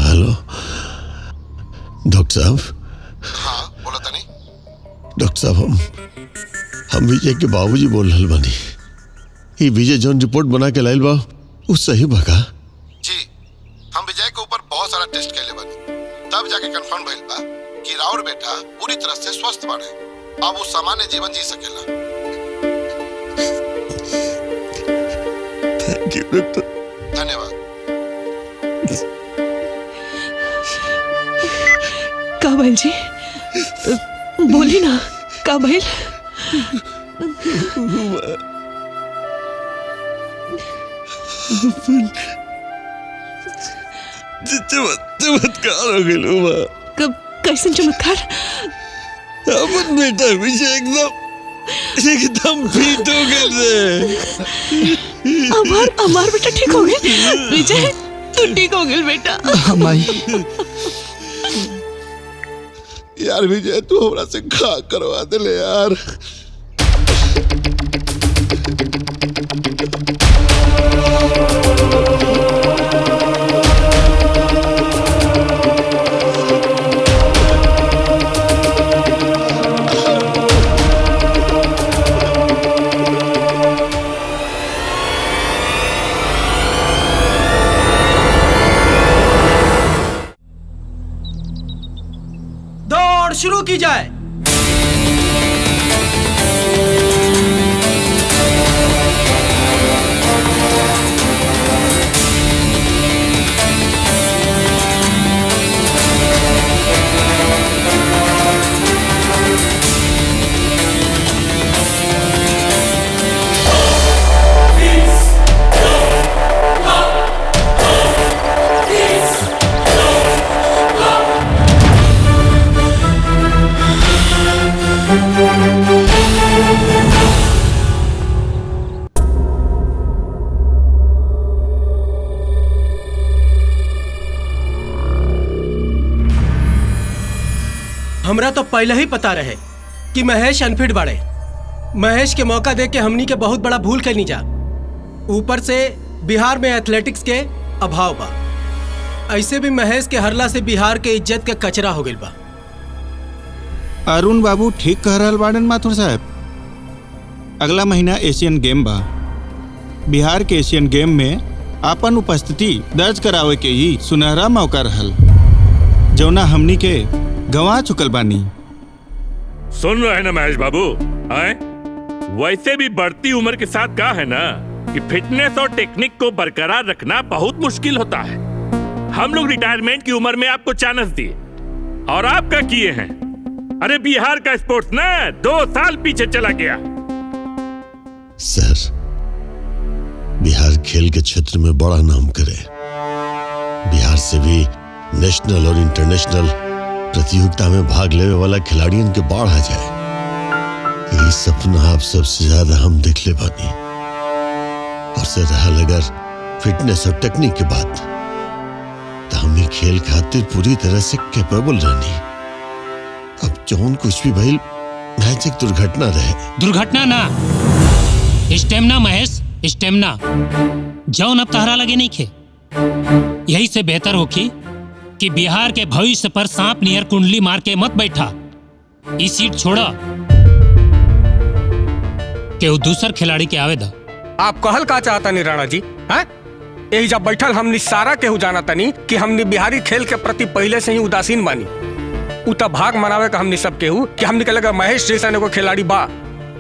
Hello doctor साहब। हाँ बोला था नहीं। डॉक्टर साहब हम विजय के बाबूजी बोल रहल बानी। ये विजय जौन रिपोर्ट बना के लाइल बा वो सही बा? जी हम विजय के ऊपर बहुत सारा टेस्ट कैले बानी, तब जाके कंफर्म भइल बा कि राउर बेटा पूरी तरह से स्वस्थ बाड़े, अब वो सामान्य जीवन जी सकेला। Thank you doctor. धन्यवाद। का भइल जी? बोली ना, का भइल? चमत्कार हो गइल बा। कब कैसन चमत्कार? अपन बेटा विजय एकदम फिट हो गइल रे। हमार बेटा ठीक हो गया। विजय तू ठीक हो गया बेटा। माई यार विजय तू हमरा से खा करवा दे ले यार। दौड़ शुरू की जाए। हमरा तो पहले ही पता रहे कि महेश अनफिट बाड़े। महेश के मौका दे के हमनी के बहुत बड़ा भूल कैनी जा। ऊपर से बिहार में एथलेटिक्स के अभाव बा। ऐसे भी महेश के हरला से बिहार के इज्जत के कचरा हो गइल बा। अरुण बाबू ठीक कह रहल बाड़न माथुर साहब। अगला महीना एशियन गेम बा। बिहार के एशियन गेम में अपन उपस्थिति दर्ज करावे के ही सुनहरा मौका रहल, जौना हमनी के गंवा चुकल बानी। सुन रहे हैं ना महेश बाबू, आए? वैसे भी बढ़ती उम्र के साथ क्या है ना कि फिटनेस और टेक्निक को बरकरार रखना बहुत मुश्किल होता है। हम लोग रिटायरमेंट की उम्र में आपको चांस दिए और आप क्या किए हैं? अरे बिहार का स्पोर्ट्स ना 2 साल पीछे चला गया। सर बिहार खेल के क्षेत्र में बड़ा नाम करे। बिहार से भी नेशनल और इंटरनेशनल प्रतियोगिता में भाग लेने वाला खिलाड़ियों के बाढ़ आ जाए, यही सपना आप सबसे ज्यादा हम देख ले बानी। और से रहल अगर फिटनेस और टेक्निक की बात, तो हम ही खेल खातिर पूरी तरह से कैपेबल रहनी। अब जौन कुछ भी भइल मैच एक दुर्घटना रहे। दुर्घटना ना, स्टेमिना महेश, स्टेमिना जौन अब तहरा लगे नहीं खे। यही से बेहतर होखी कि बिहार के भविष्य पर सांप नियर कुंडली मार के मत बैठा। इस सीट छोड़ा कि वो दूसर खिलाड़ी के आवेदा। आप कहल का चाहता नहीं राणा जी? हैं? यही जब बैठल हमनी सारा केहू जाना तनी कि हमनी बिहारी खेल के प्रति पहले से ही उदासीन बानी। उता भाग मनावे का हमनी सब केहू कि हमनी के लगा महेश जैसा एगो खिलाड़ी बा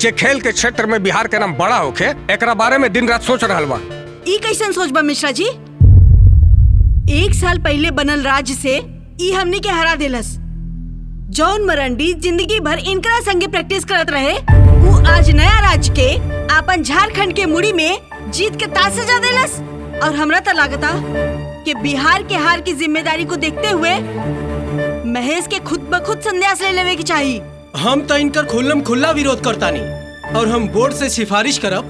जे खेल के क्षेत्र में बिहार के नाम बड़ा होखे, एकरा बारे में दिन रात सोच रहल बा। ई कैसन सोच बा मिश्रा जी? 1 साल पहले बनल राज्य से ई हमनी के हरा देलस। जॉन मरंडी जिंदगी भर इनकरा संगे प्रैक्टिस करत रहे, वो आज नया राज्य के आपन झारखंड के मुड़ी में जीत के ताज सजा देलस। और हमरा तो लागता कि बिहार के हार की जिम्मेदारी को देखते हुए महेश के खुद ब खुद संन्यास ले लेवे की चाहिए। हम तो इनकर खुल्लम खुल्ला विरोध करता नहीं, और हम बोर्ड से सिफारिश करब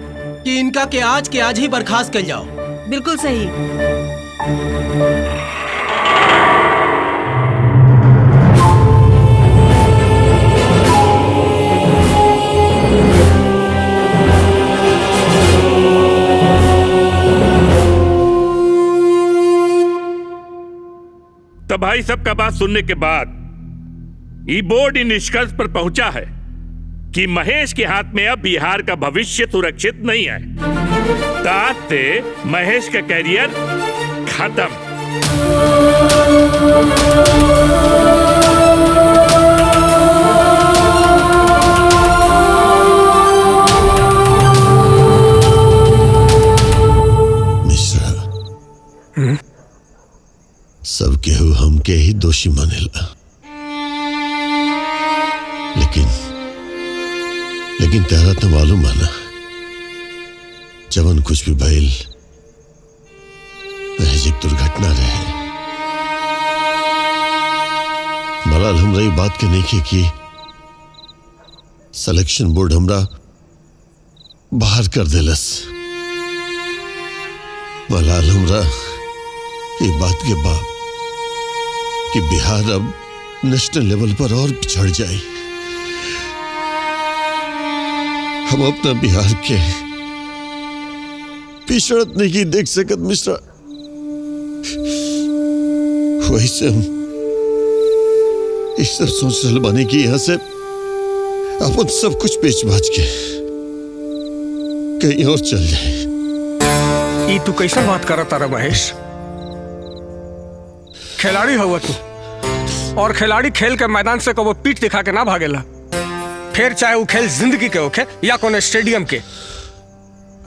कि इनका के आज ही बर्खास्त कर जाओ। बिल्कुल सही। भाई सबका बात सुनने के बाद ये बोर्ड इन निष्कर्ष पर पहुंचा है कि महेश के हाथ में अब बिहार का भविष्य सुरक्षित नहीं है। आज से महेश का कैरियर खत्म। मिश्रा, सब केहू हमके ही दोषी मानेला, लेकिन तेरा तो मालूम माना जवन कुछ भी भइल महज एक दुर्घटना रहे। मलाल हमरा ये बात के नहीं कि सिलेक्शन बोर्ड हमरा बाहर कर देलस। मलाल हमरा ये बात के बाद कि बिहार अब नेशनल लेवल पर और पिछड़ जाए। हम अपना बिहार के पिछड़त नहीं देख सकत मिश्रा। वही से हम इस सब सोच रहे बानी कि यहां से अपन सब कुछ बेच बाच के कहीं और चल जाए। ई तू कैसा बात कर तारा महेश? खिलाड़ी हुआ तू, और खिलाड़ी खेल के मैदान से कबो पीठ दिखा के ना भागेला, फिर चाहे वो खेल जिंदगी के होखे या कोने स्टेडियम के।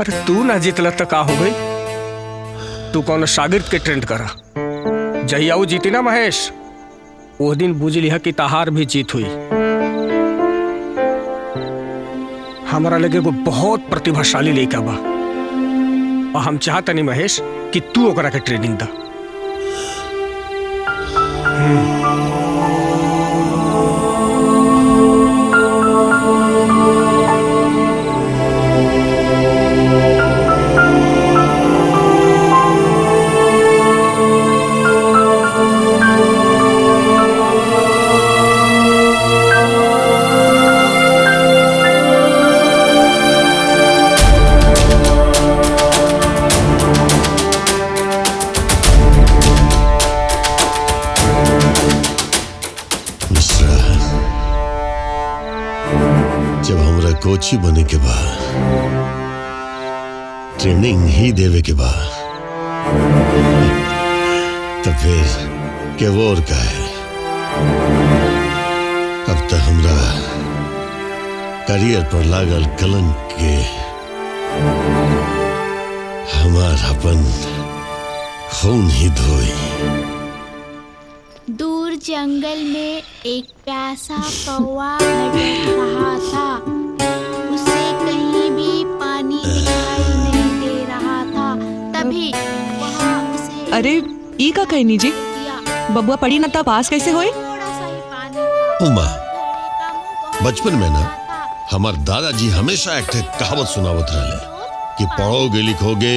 अरे तू ना जीतला तो का हो गई? तू कौन शागिर्द के ट्रेंड करा। जहिया वो जीती ना महेश, वो दिन बुझ लिया कि तहार भी जीत हुई। हमारा लगे वो बहुत प्रतिभाशाली लड़का बा, और हम चाहता नहीं महेश कि तू ओकरा के ट्रेनिंग दा। जब हमरा कोच ही बने के बाद ट्रेनिंग ही देवे के बाद तो फिर के वो और का है। अब तो हमरा करियर पर लागल कलंक के हमार अपन खून ही धोई। दूर जंगल में एक प्यासा कौवा भटक रहा था। उसे कहीं भी पानी दिखाई नहीं दे रहा था। तभी वहाँ उसे अरे ई का कहनी जी, बबुआ पड़ी ना था पास कैसे होए? थोड़ा सा ही पानी था। उमा, बचपन में ना हमार दादाजी हमेशा एक कहावत सुनावत रहे कि पढ़ोगे लिखोगे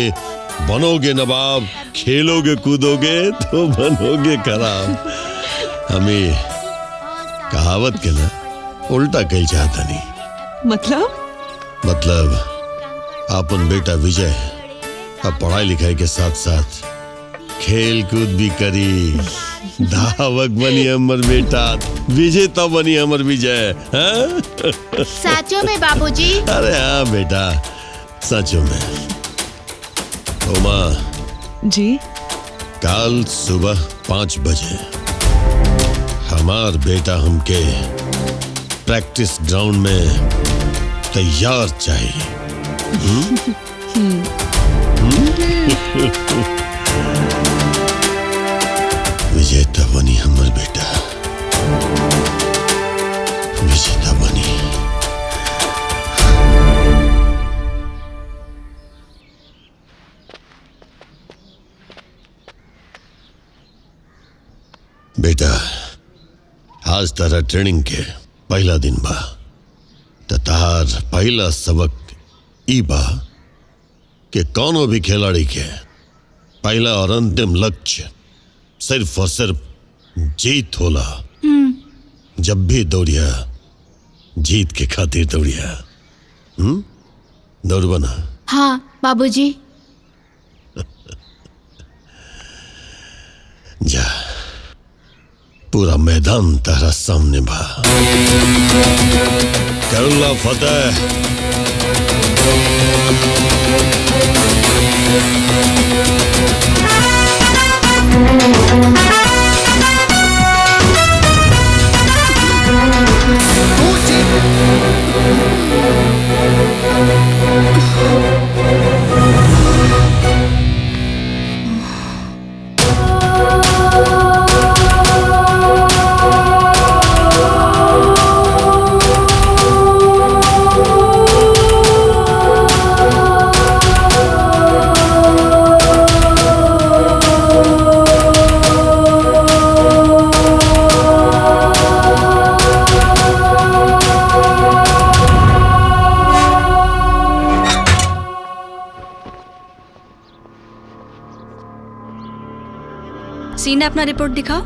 बनोगे नवाब, खेलोगे कूदोगे तो बनोगे खराब। हमें कहावत के ना उल्टा कही चाहता नहीं। मतलब अपन बेटा विजय अब पढ़ाई लिखाई के साथ साथ खेल कूद भी करी। धावक बनी हमर बेटा, विजेता बनी हमर विजय। साचो में बाबूजी? अरे हाँ बेटा, सचो में। उमा जी, कल सुबह 5 बजे हमार बेटा हमके प्रैक्टिस ग्राउंड में तैयार चाहिए। विजेता बनी हमर बेटा, विजेता बनी। बेटा, आज तारा ट्रेनिंग के पहला दिन बा, त तार पहला सबक ई बा कि कौनो भी खिलाड़ी के पहला और अंतिम लक्ष्य सिर्फ और सिर्फ जीत होला। जब भी दौड़िया जीत के खातिर दौड़िया। दौड़ बना। हाँ बाबूजी। जा पूरा मैदान तारा सामने बा। करुल्ला फतेह। सीने अपना रिपोर्ट दिखाओ।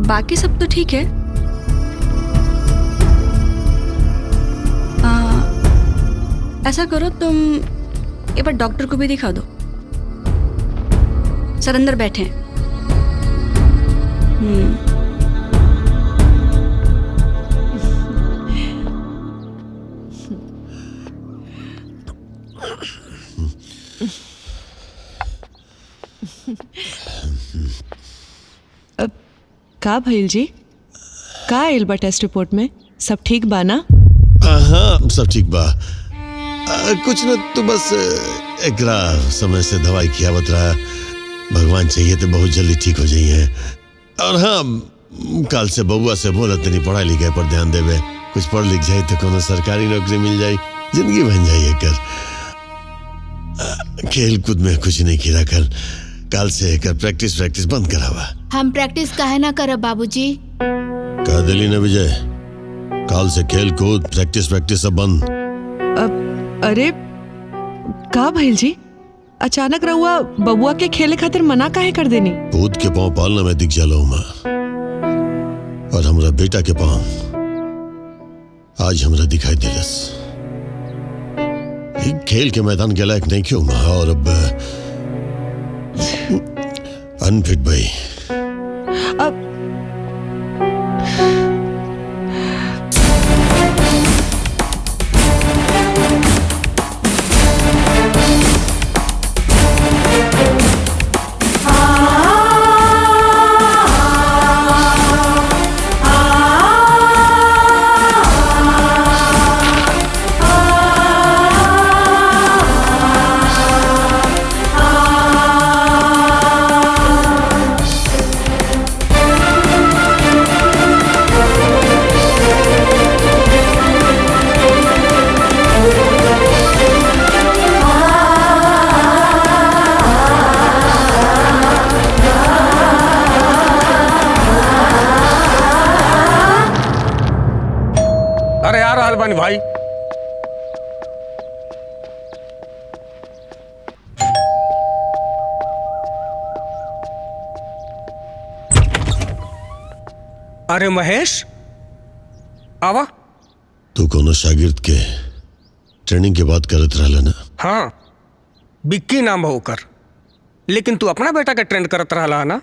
बाकी सब तो ठीक है। ऐसा करो तुम एक बार डॉक्टर को भी दिखा दो। सर अंदर बैठे हैं। का भइल जी? का आइल बा टेस्ट रिपोर्ट में? सब ठीक बा ना? हाँ सब ठीक बा। कुछ न तो बस एकरा समय से दवाई खियावत रहा। भगवान चाहिए तो बहुत जल्दी ठीक हो जाइए। और हाँ काल से बबुआ से बोलत नहीं पढ़ाई लिखाई पर ध्यान देवे। कुछ पढ़ लिख जाए तो कोनो सरकारी नौकरी मिल जाए, जिंदगी बन जाइए कर। खेल कूद में कुछ नहीं किया कर। काल से कर प्रैक्टिस बंद करावा। हम प्रैक्टिस काहे ना करब बाबूजी? कह दिली ना विजय, काल से खेल कूद प्रैक्टिस सब बंद। अरे का भइल जी? अचानक रहुआ बबुआ के खेले खातिर मना काहे कर देनी? कूद के पाँव पालना में दिख जाला माँ, और हमरा बेटा के पाँव आज हमरा दिखाई दिलस। खेल के मैदान के लायक नहीं क्यों माँ, और अब अनफिट भाई। अब भाई अरे महेश आवा। तू कोनो शागिर्द के ट्रेनिंग के बात करत रहला ना? हाँ बिक्की नाम हो कर, लेकिन तू अपना बेटा के ट्रेंड करत रहला है ना?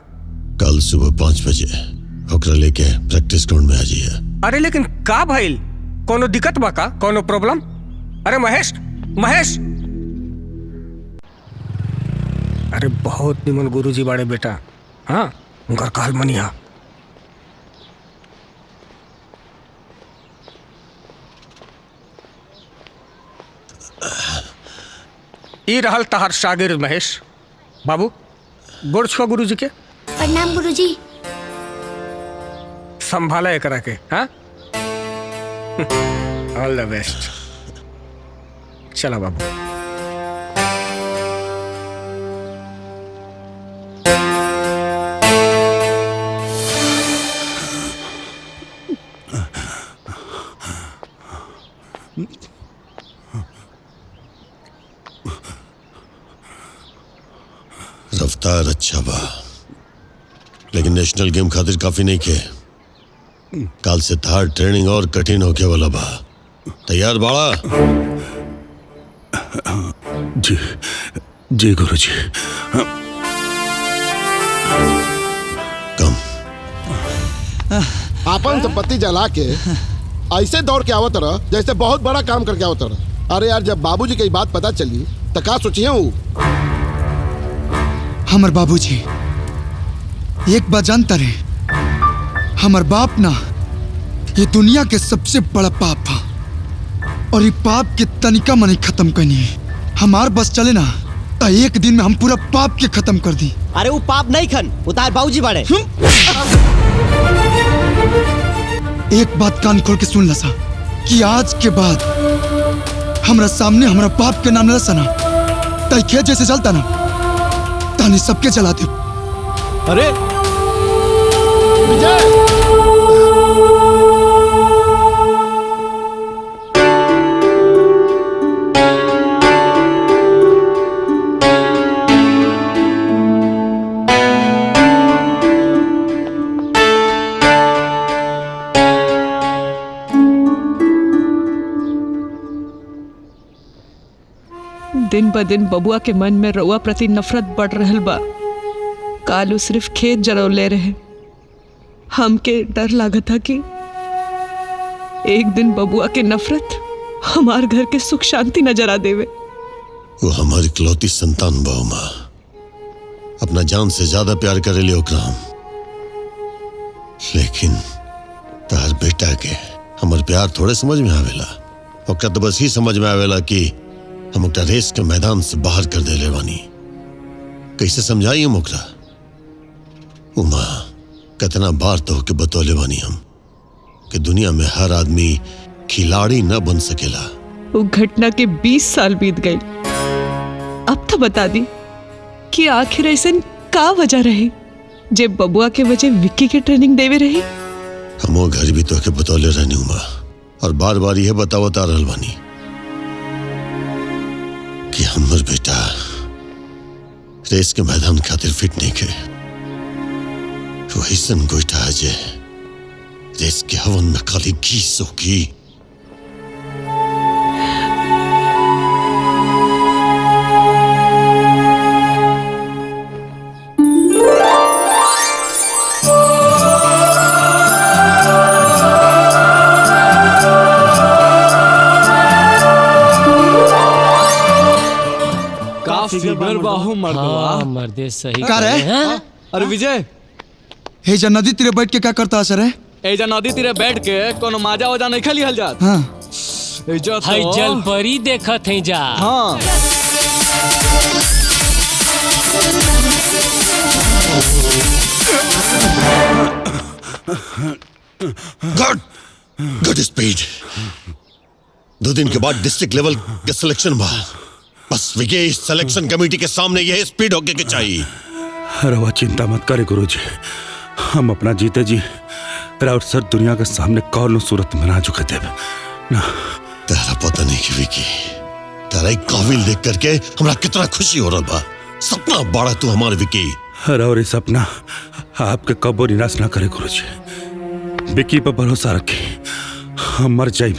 कल सुबह 5 बजे ओकरा लेके प्रैक्टिस ग्राउंड में आ जाइए। अरे लेकिन का भइल? कोनो दिक्कत बा का? कोनो प्रॉब्लम? अरे महेश महेश, अरे बहुत निमन गुरुजी बाड़े बेटा। हाँ उनका काल मनिया। ई रहल तहार शागिर्द महेश। बाबू गोड़ छुआ गुरुजी के। प्रणाम गुरुजी। संभाला एकरा के। हाँ ऑल द बेस्ट। चला बाबू। रफ्तार अच्छा बा, लेकिन नेशनल गेम खातिर काफी नहीं के। काल से थार ट्रेनिंग और कठिन होके वाला बा। तैयार बाड़ा? जी जी गुरुजी। कम आपन संपत्ति जला के ऐसे दौड़ के आवत रहा जैसे बहुत बड़ा काम करके आवत रहा। अरे यार, जब बाबूजी की बात पता चली तो का सोचिए हूँ। हमर बाबूजी एक बात जानता रहे, हमर बाप ना ये दुनिया के सबसे बड़ा पाप था और ये पाप के तनिका मनी खत्म करनी है। हमार बस चले ना तो एक दिन में हम पूरा पाप के खत्म कर दी। अरे वो पाप नहीं खन, उतार बाबूजी बड़े। एक बात कान खोल के सुन लसा कि आज के बाद हमरा सामने हमरा बाप के नाम न सना तय खेत जैसे चलता ना तानी सबके जला दे। अरे विजय, दिन ब दिन बबुआ के मन में रउआ प्रति नफरत बढ़ रहल बा। कालू सिर्फ खेत जरौले रहे। हमके डर लागत था कि एक दिन बबुआ के नफरत हमार घर के सुख शांति नजर आ देवे। वो हमारी इकलौती संतान बा माँ, अपना जान से ज्यादा प्यार करेले ओकरा हम। लेकिन तार बेटा के हमार प्यार थोड़े समझ में आवेला। ओकरा तो बस ही समझ में आवेला कि हम ओकरा रेस के मैदान से बाहर कर देले बानी। कैसे समझाई हम ओकरा? उमा, कितना बार तो होके बतौले बानी हम कि दुनिया में हर आदमी खिलाड़ी न बन सकेला। वो घटना के 20 साल बीत गए। अब तो बता दी कि आखिर ऐसे का वजह रही जब बबुआ के वजह विक्की के ट्रेनिंग देवे रही। हमो घर भी तो के बतौले रहनी उमा, और बार बार यह बतावता रहल बानी कि हमर बेटा रेस के मैदान खातिर फिट नहीं के। वही सन गोइठा है जे रेस के हवन में खाली घी सोगी। फिगर बाहु मर्दवा मर्दे सही का रे? अरे विजय, हे जा नदी तीरे बैठ के क्या करता असर है? ए जा नदी तीरे बैठ के कोनो माजा वजा नहीं खली हल जात। हाँ हाय जल परी देखत है जा। हाँ गुड स्पीड। 2 दिन के बाद डिस्ट्रिक्ट लेवल के सिलेक्शन बा। बस विजय सिलेक्शन कमेटी के सामने यह स्पीड होके के चाहिए। रवा चिंता मत करे गुरुजी, हम अपना जीते जी राउत सर दुनिया के सामने कौन सूरत बना चुके थे ना। तेरा पता नहीं कि विकी, तेरा एक काबिल देख करके हमरा कितना खुशी हो रहा बा। सपना बड़ा तू हमारे विकी। और ये सपना आपके कबो निराश ना करे गुरुजी। विकी पर भरोसा रखे, हम मर जाए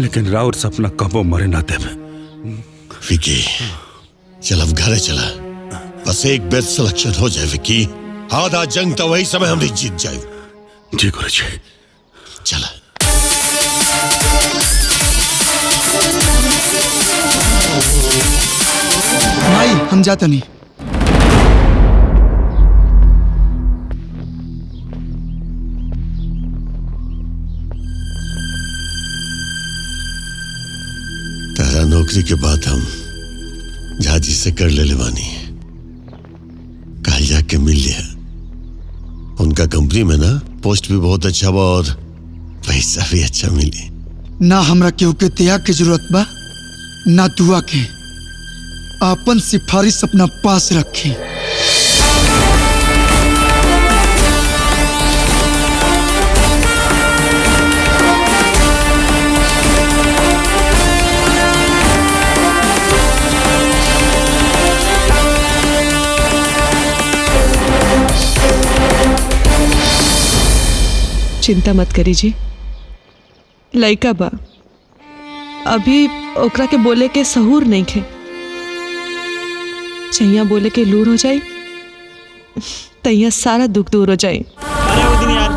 लेकिन राउत सपना कबो मरे ना देवे। विकी चल अब घरे चला, बस एक बेर सिलेक्शन हो जाए विकी। आधा जंग तो वही समय हमने जीत जाए। जी गुरुजी चला। भाई हम जाते नहीं। तेरा नौकरी के बाद हम झाजी से कर ले लेवानी। कल जाके मिल लिया। उनका कंपनी में ना पोस्ट भी बहुत अच्छा बा और पैसा भी अच्छा मिले। ना हमरा केहू के त्याग की जरूरत बा, ना दुआ के। आपन सिफारिश अपना पास रखी। चिंता मत करी जी, लइका बा, अभी ओकरा के बोले के सहूर नहीं खे। चैया बोले के लूर हो जाई तैया सारा दुख दूर हो जाई। अरे वो दिन यार,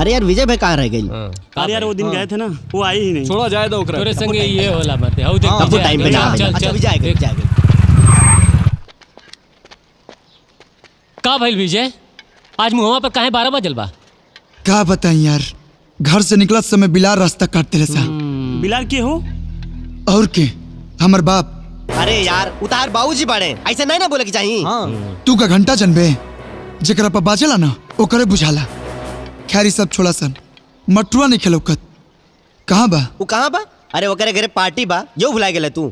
अरे यार विजय भाई कहाँ रह गई? अरे यार वो दिन गए थे ना, वो आई ही नहीं। छोड़ा जाए तो ओकरा तोरे संगे ये होला मत हाउ देख तब तो टाइम पे ना। अच्छा विजय आ गई। का भइल विजय, आज मुहवा पर काहे 12 बजल बा? क्या बताएं यार, घर से निकला समय बिलार रास्ता काटते रहे सा। बिलार के हो? और के हमर बाप। अरे यार उतार बाबूजी बाड़े, ऐसे नहीं ना बोले की चाहिए। तू का घंटा जनबे जेकरा पर बाजेला ना ओकरे बुझाला। खैर सब छोड़ा सन, मटुआ नहीं खेलौकत। कहाँ बा? वो कहाँ बा? अरे वो करे घरे पार्टी बा, जो भुला गेला तू।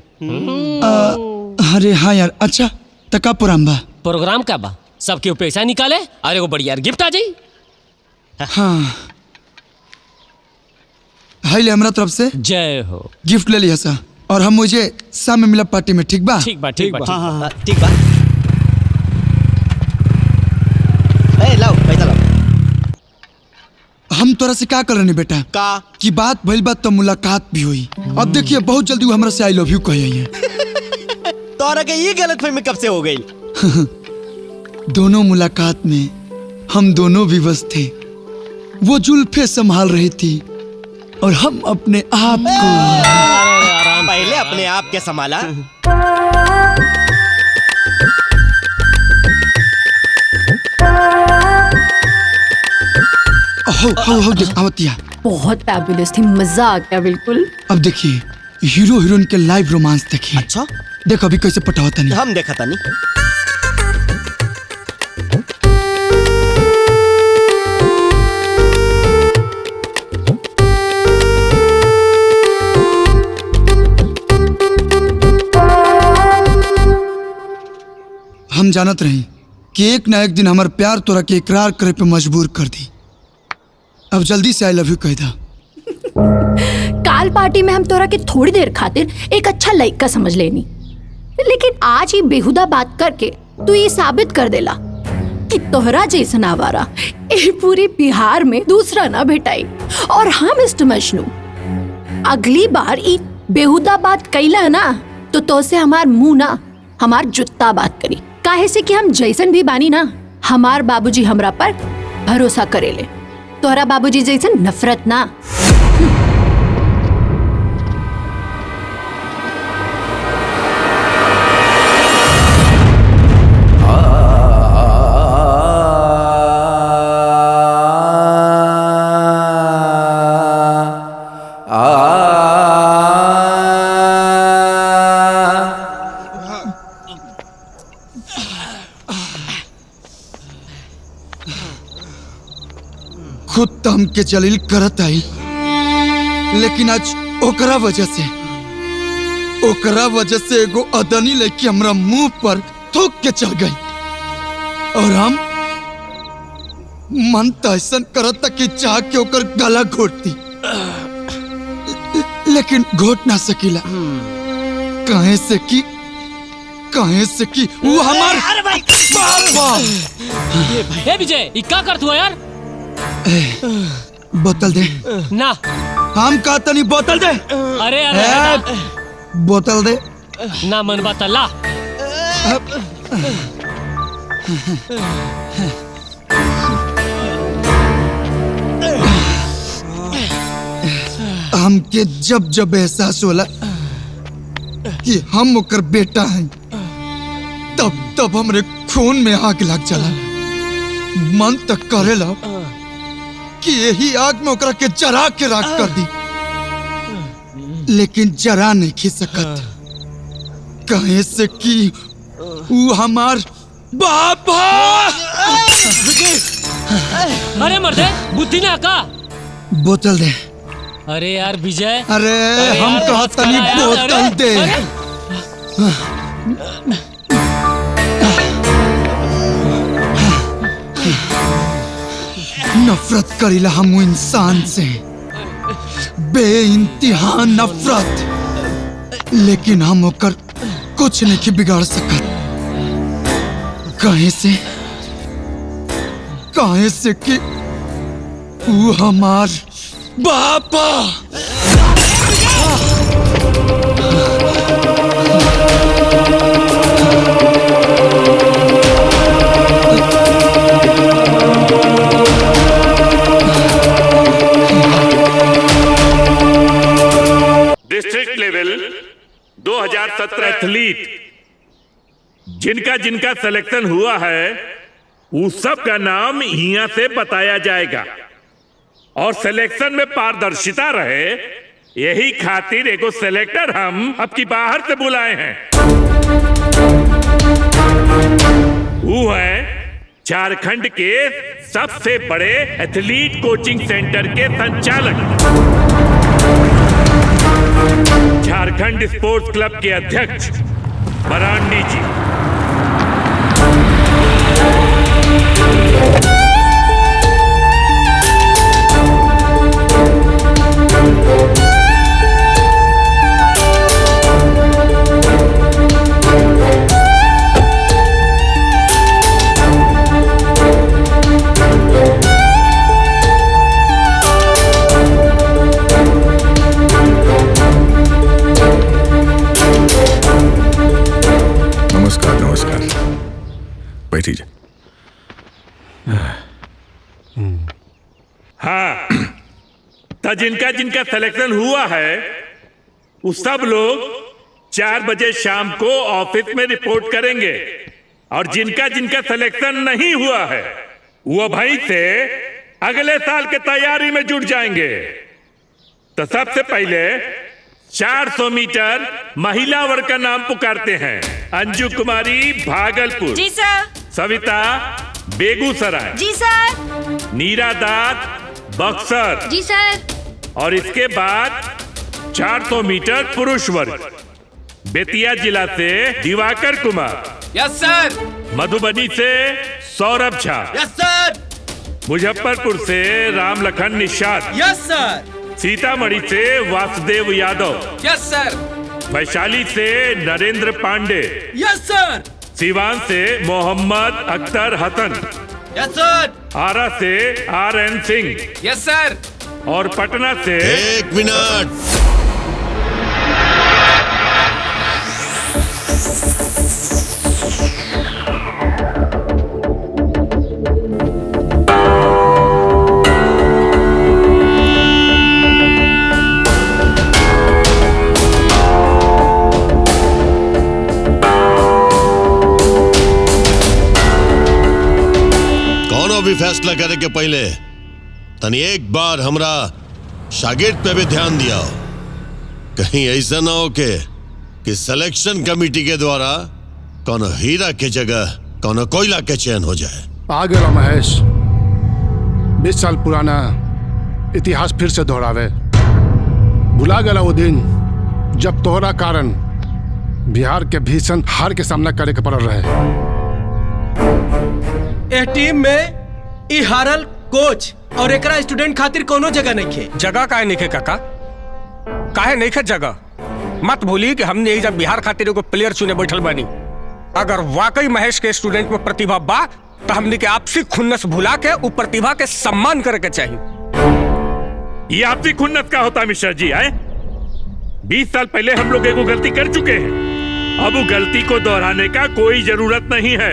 अरे हाँ यार, अच्छा तका प्रोग्राम बा? प्रोग्राम का बा? सबके पैसा निकाले, अरे वो बढ़िया गिफ्ट आ जाई। हाँ हाई ले हमरा तरफ से जय हो। गिफ्ट ले लिया सा, और हम मुझे शाम में मिला पार्टी में, ठीक बा? ठीक बा ठीक बा। हाँ ठीक बा। ए लाओ पैसा लाओ। हम तोरा से क्या कर रहे बेटा? का कि बात भइल बात तो मुलाकात भी हुई। अब देखिए बहुत जल्दी वो हमरा से आई लव यू कहे है। तोरा के ये गलतफहमी कब से हो गई? दोनों मुलाकात में हम दोनों विवश थे। वो जुल्फे संभाल रही थी और हम अपने आप को। पहले अपने आप के संभाला। हो देख आवतिया। बहुत फैबुलस थी, मजा आ गया बिल्कुल। अब देखिए हीरो हीरोइन के लाइव रोमांस देखिए। अच्छा देखो अभी कैसे पटावता नहीं। हम देखा था नहीं। हम जानत रही कि एक ना एक दिन हमार प्यार तोरा के इकरार करे पे मजबूर कर दी। अब जल्दी से आई लव यू कह दा। काल पार्टी में हम तोरा के थोड़ी देर खातिर एक अच्छा लड़का समझ लेनी, लेकिन आज ही बेहुदा बात करके तू ये साबित कर देला कि तोहरा जैसन आवारा ए पूरे बिहार में दूसरा ना भेटाई। और हाँ मिस्टर मजनू, अगली बार ई बेहुदा बात कैला ना तो तोसे हमार मुंह ना हमार जुत्ता बात करी। काहे से कि हम जैसन भी बानी ना, हमार बाबूजी हमरा पर भरोसा करेले। तोहरा बाबूजी जैसन नफरत ना। खुद तो हमके जलील करत आई, लेकिन आज ओकरा वजह से एगो अदनी लेके हमरा मुंह पर थूक के चल गई। और हम मन तो ऐसा करता कि चाह के ओकर गला घोटती, लेकिन घोट ना सकीला। कहे से कि वो हमार बाप। ए विजय, ई का करत हुआ यार? बोतल दे ना। हम कहता नहीं बोतल दे। अरे अरे बोतल दे ना मन बात ला। हमके जब जब एहसास होला कि हम ओकर बेटा हैं, तब तब हमरे खून में आग लग जाला। मन तक करेला कि यही आग में ओकरा के जरा के राख कर दी, लेकिन जरा नहीं खी सकत। कहे से कि वो हमार बाप। अरे मर्दे, बुद्धि ना का। बोतल दे। अरे यार विजय, अरे हम कहता नहीं बोतल दे। नफरत करीला हम इंसान से, बेइंतहा नफरत, लेकिन हम ओकर कुछ नहीं बिगाड़ सकत। कहे से कि वो हमार बापा। डिस्ट्रिक्ट लेवल 2017 एथलीट जिनका जिनका सिलेक्शन हुआ है उस सब का नाम यहाँ से बताया जाएगा और सिलेक्शन में पारदर्शिता रहे यही खातिर एगो सिलेक्टर हम अब की बाहर से बुलाए हैं। वो है झारखंड के सबसे बड़े एथलीट कोचिंग सेंटर के संचालक, झारखंड स्पोर्ट्स क्लब के अध्यक्ष मरांडी जी। बैठी जा। हाँ, तो जिनका जिनका सिलेक्शन हुआ है वो सब लोग 4 बजे शाम को ऑफिस में रिपोर्ट करेंगे और जिनका जिनका सिलेक्शन नहीं हुआ है वो भाई से अगले साल के तैयारी में जुट जाएंगे। तो सबसे पहले 400 मीटर महिला वर्ग का नाम पुकारते हैं। अंजू कुमारी भागलपुर। जी सर। सविता बेगूसराय। जी सर। नीरा दास बक्सर। जी सर। और इसके बाद 400 मीटर पुरुष वर्ग बेतिया जिला से दिवाकर कुमार। यस सर। मधुबनी से सौरभ झा। यस सर। मुजफ्फरपुर से राम लखन निषाद। यस सर। सीतामढ़ी से वासुदेव यादव। यस सर। वैशाली से नरेंद्र पांडे। यस सर। सिवान से मोहम्मद अख्तर हसन। यस सर। आरा से RN सिंह। यस सर। और पटना से 1 मिनट। भी फैसला करे के पहले तनी एक बार हमरा शागिर्द पे भी ध्यान दिया। कहीं ऐसा ना हो कि सिलेक्शन कमेटी के द्वारा कोनो हीरा के जगह कोनो कोयला के चयन हो जाए। आ गया महेश, 20 साल पुराना इतिहास फिर से दोहरावे। भुला गया वो दिन जब तोहरा कारण बिहार के भीषण हार के सामना करे के पड़ल रहे। ए टीम में ई हारल कोच और एकरा स्टूडेंट खातिर कोनो जगह नहीं खे। जगह काहे नहीं खे काका? काहे नहीं खे जगह? मत भूली कि हमने जब बिहार खातिर एगो प्लेयर चुने बैठल बानी। अगर वाकई महेश के स्टूडेंट में प्रतिभा बा तो हमने के आपसी खुन्नस भुला के उ प्रतिभा के सम्मान करे के चाहिए। ये आपसी खुन्नस का होता मिश्रा जी आए? 20 साल पहले हम लोग एगो गलती कर चुके हैं, अब वो गलती को दोहराने का कोई जरूरत नहीं है।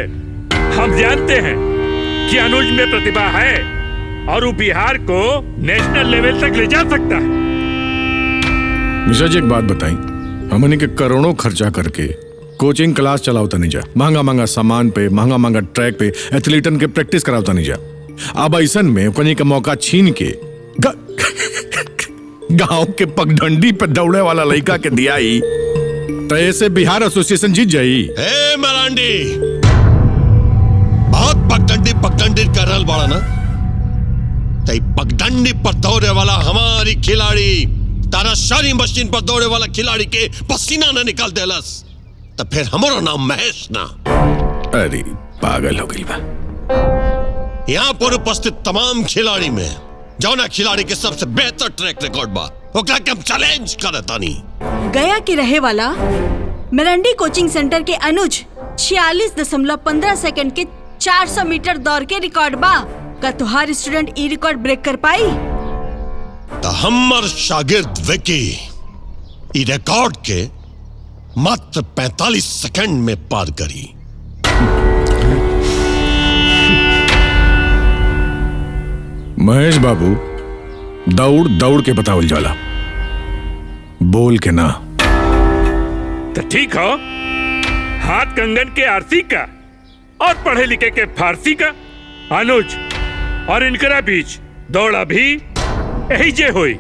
हम जानते हैं कि अनुज में प्रतिभा है और वो बिहार को नेशनल लेवल तक ले जा सकता है। मिश्रा जी एक बात बताई, हमने के करोड़ों खर्चा करके कोचिंग क्लास चलावता नहीं जा, महंगा महंगा सामान पे, महंगा महंगा ट्रैक पे एथलीटन के प्रैक्टिस करावता नहीं जा। अब ऐसन में कहीं का मौका छीन के गांव के पगडंडी पे दौड़े वाला लड़का के दिया ही तो ऐसे बिहार एसोसिएशन जीत जाई। हे मरांडी, बहुत पगडंडी कर रहा बड़ा ना। तई पगडंडी पर दौड़े वाला हमारी खिलाड़ी ताराशाही मशीन पर दौड़े वाला खिलाड़ी के पसीना न निकाल देलस तो फिर हमारा नाम महेश ना। अरे पागल हो गई बा। यहाँ पर उपस्थित तमाम खिलाड़ी में जौना खिलाड़ी के सबसे बेहतर ट्रैक रिकॉर्ड बा ओकरा के हम चैलेंज करतानी। गया के रहे वाला मरांडी कोचिंग सेंटर के अनुज 46.15 सेकंड के 400 मीटर दौड़ के रिकॉर्ड बा। का तुहार स्टूडेंट ई रिकॉर्ड ब्रेक कर पाई? तो हमर शागिर्द विकी ई रिकॉर्ड के मात्र 45 सेकंड में पार करी। महेश बाबू, दौड़ दौड़ के बतावल जाला, बोल के ना। तो ठीक हो, हाथ कंगन के आरसी का और पढ़े लिखे के फारसी का अनुज और इनकरा बीच दौड़ा भी यही जे हुई।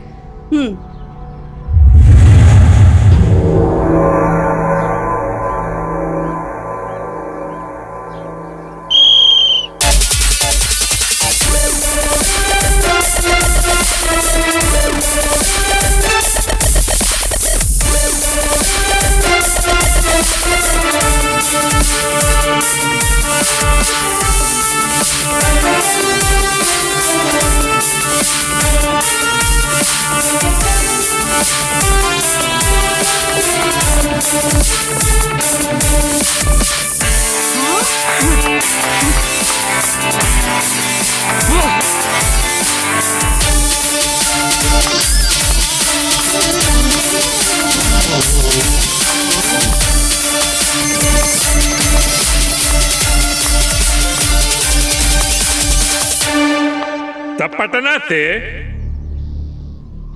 तब पटना से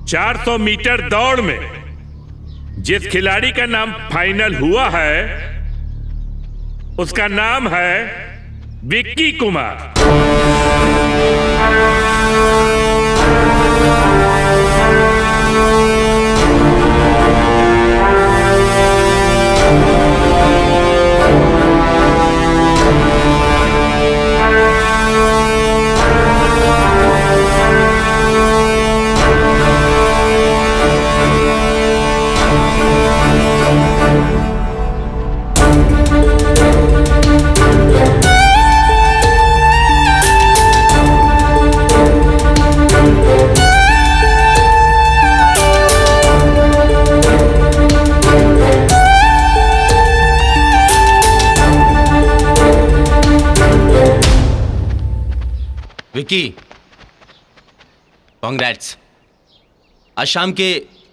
400 मीटर दौड़ में जिस खिलाड़ी का नाम फाइनल हुआ है उसका नाम है विक्की कुमार। विकी, कांग्रेट्स। आज शाम के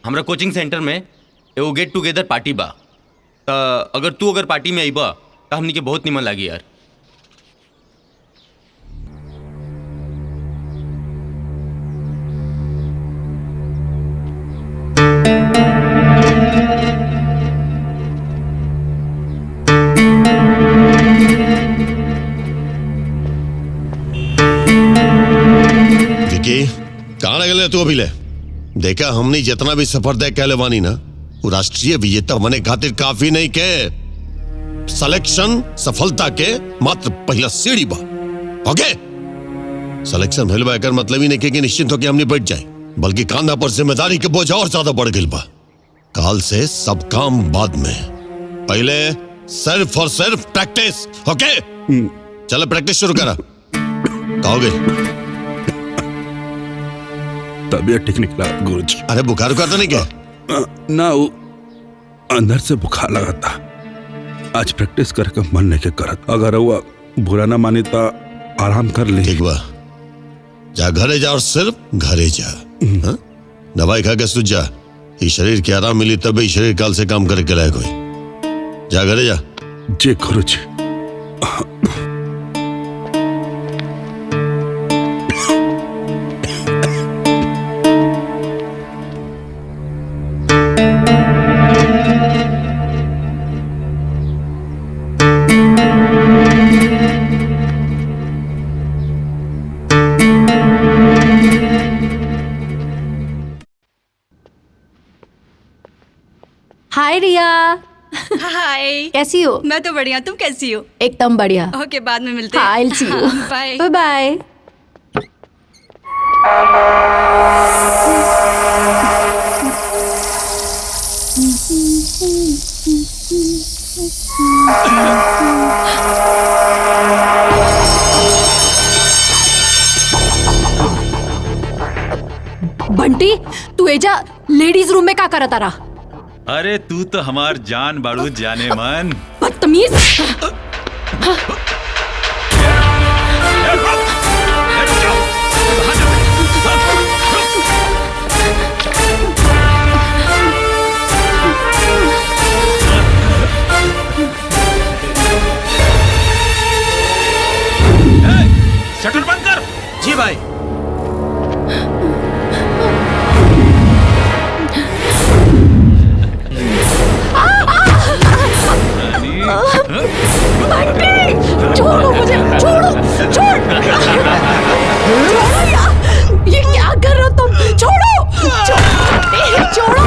हमरा कोचिंग सेंटर में एगो गेट टुगेदर पार्टी बा। अगर तू पार्टी में आईबा तो हमनी के बहुत निमन लागी यार। कहाँ लगल तू अभी ले? देखा हमने जितना भी सफर तय कहले वानी ना, वो राष्ट्रीय विजेता बने खातिर काफी नहीं के। सिलेक्शन सफलता के मात्र पहला सीढ़ी बा। ओके, सिलेक्शन भइल बा एकर मतलब ही नहीं कि निश्चिंत होके हमने बैठ जाए, बल्कि कांधा पर जिम्मेदारी के बोझ और ज्यादा बढ़ गइल बा। काल से सब काम बाद में, पहले सिर्फ और सिर्फ प्रैक्टिस। ओके, चलो प्रैक्टिस शुरू करा। कहोगे तबीयत ठीक निकला गुरुजी। अरे बुखार तो नहीं क्या? ना, वो अंदर से बुखार लगा था। आज प्रैक्टिस करके मन नहीं के करत। अगर वो बुरा ना माने तो आराम कर ले। ठीक बा, जा घरे जा और सिर्फ घरे जा। हाँ? दवाई खा के सूझ जा। ये शरीर के आराम मिली तब ही शरीर काल से काम करे के लायक होई। जा घरे जा। जी गुरुजी। हाय रिया। हाय, कैसी हो? मैं तो बढ़िया, तुम कैसी हो? एकदम बढ़िया। ओके, बाद में मिलते हैं। हाँ, I'll see you. Bye bye bye. Bunty, तू एजा लेडीज रूम में क्या करता रहा? अरे तू तो हमार जान बाड़ू जाने मन। बदतमीज। छोड़ो मुझे, छोड़ो, छोड़, छोड़ो यार, ये क्या कर रहे हो तुम? छोड़ो, छोड़ो।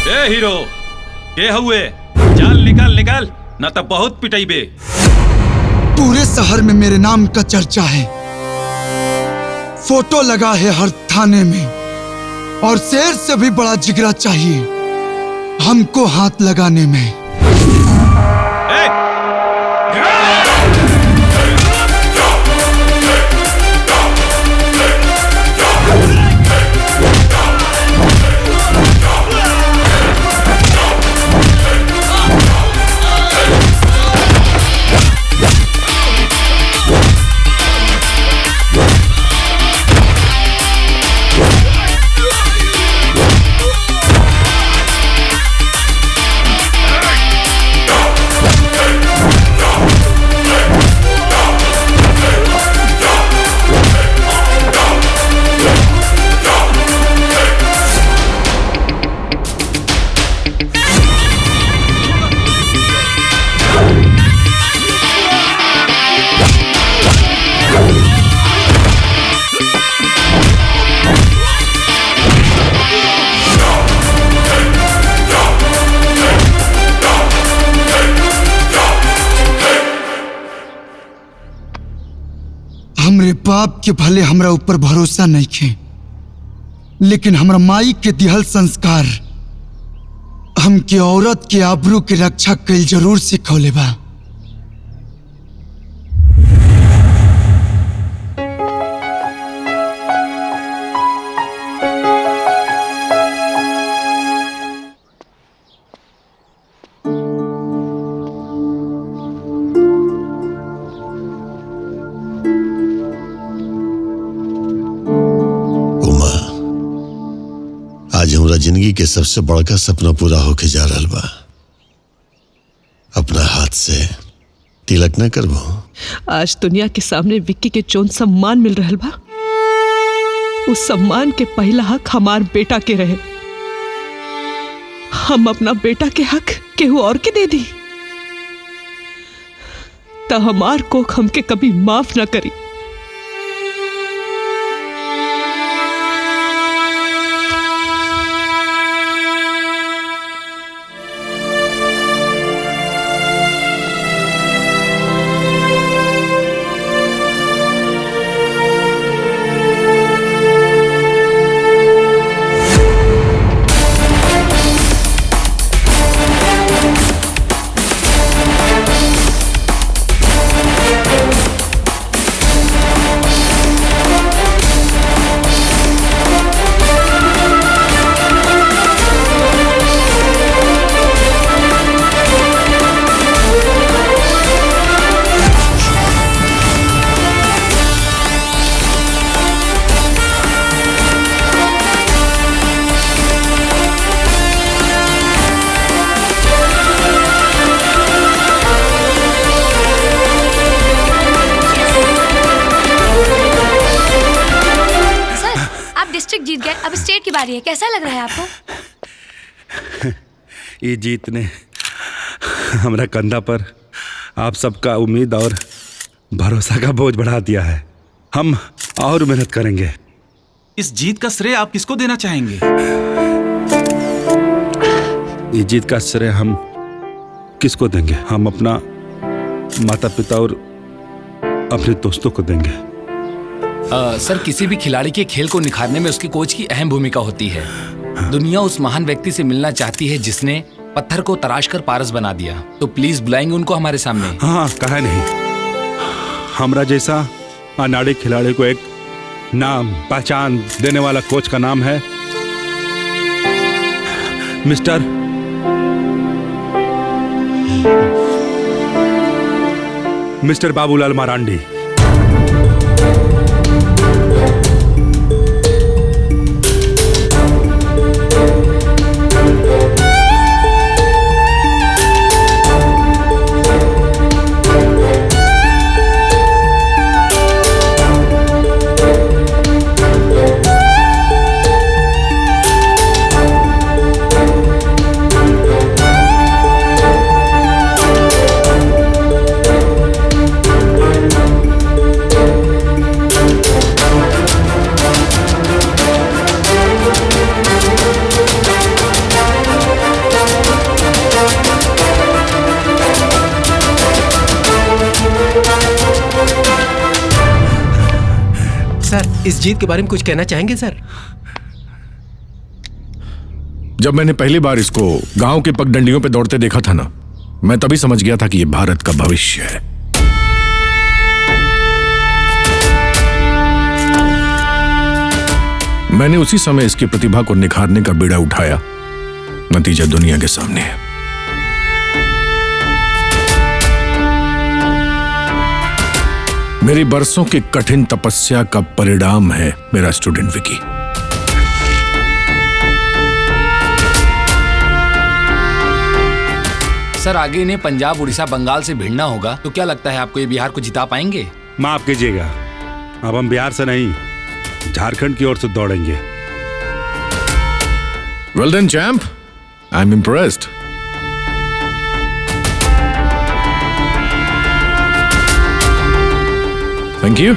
ए हीरो के हुए चल निकल निकल न तो बहुत पिटाइबे। पूरे शहर में मेरे नाम का चर्चा है, फोटो लगा है हर थाने में, और शेर से भी बड़ा जिगरा चाहिए हमको हाथ लगाने में। हमरे बाप के भले हमरा ऊपर भरोसा नहीं खे, लेकिन हमरा माई के दिहल संस्कार हमके औरत के आबरू के रक्षा कईल जरूर सिखौले बा। आज हमरा जिंदगी के सबसे बड़का सपना पूरा होके जा रहा बा। अपना हाथ से तिलक न करबो। आज दुनिया के सामने विक्की के जोन सम्मान मिल रहा बा, उस सम्मान के पहला हक हमार बेटा के रहे। हम अपना बेटा के हक केहू और के दे दी तो हमार कोख हमके कभी माफ न करी। जीत गए, अब स्टेट की बारी है। कैसा लग रहा है आपको? ये जीत ने हमारा कंधा पर आप सबका उम्मीद और भरोसा का बोझ बढ़ा दिया है। हम और मेहनत करेंगे। इस जीत का श्रेय आप किसको देना चाहेंगे? ये जीत का श्रेय हम किसको देंगे? हम अपना माता पिता और अपने दोस्तों को देंगे। सर, किसी भी खिलाड़ी के खेल को निखारने में उसके कोच की अहम भूमिका होती है। दुनिया उस महान व्यक्ति से मिलना चाहती है जिसने पत्थर को तराश कर पारस बना दिया। तो प्लीज बुलाएंगे उनको हमारे सामने। हाँ, कहा नहीं। हमरा जैसा अनाड़ी खिलाड़ी को एक नाम पहचान देने वाला कोच का नाम है मिस्टर बाबूलाल मरांडी। सर इस जीत के बारे में कुछ कहना चाहेंगे सर? जब मैंने पहली बार इसको गांव के पगडंडियों पे दौड़ते देखा था ना, मैं तभी समझ गया था कि ये भारत का भविष्य है। मैंने उसी समय इसकी प्रतिभा को निखारने का बीड़ा उठाया। नतीजा दुनिया के सामने है। मेरी बरसों की कठिन तपस्या का परिणाम है मेरा स्टूडेंट विकी। सर आगे इन्हें पंजाब, उड़ीसा, बंगाल से भिड़ना होगा, तो क्या लगता है आपको ये बिहार को जिता पाएंगे? माफ कीजिएगा, अब हम बिहार से नहीं झारखंड की ओर से दौड़ेंगे। Well done champ, I am impressed. Thank you.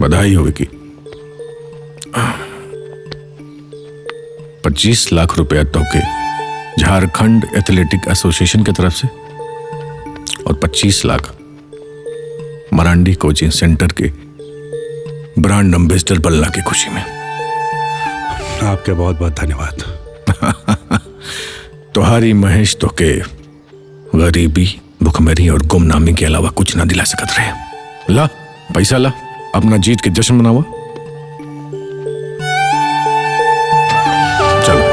बधाई हो विकी। 25 लाख रुपया तोके झारखंड एथलेटिक एसोसिएशन की तरफ से और 25 लाख मरांडी कोचिंग सेंटर के ब्रांड एम्बेसडर बनने की खुशी में। आपके बहुत बहुत धन्यवाद। तुम्हारी महेश तो के गरीबी, भुखमरी और गुमनामी के अलावा कुछ ना दिला सकत रहे। ला पैसा ला, अपना जीत के जश्न मनावा। चलो।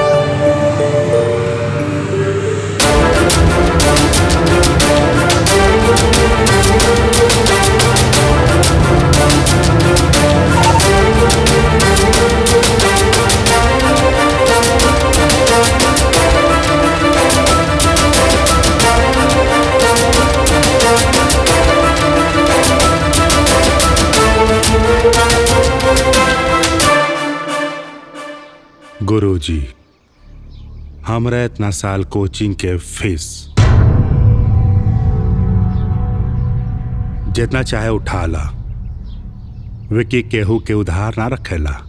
गुरुजी, हमरा इतना साल कोचिंग के फीस जितना चाहे उठा ला, विकी केहू के उधार ना रखेला।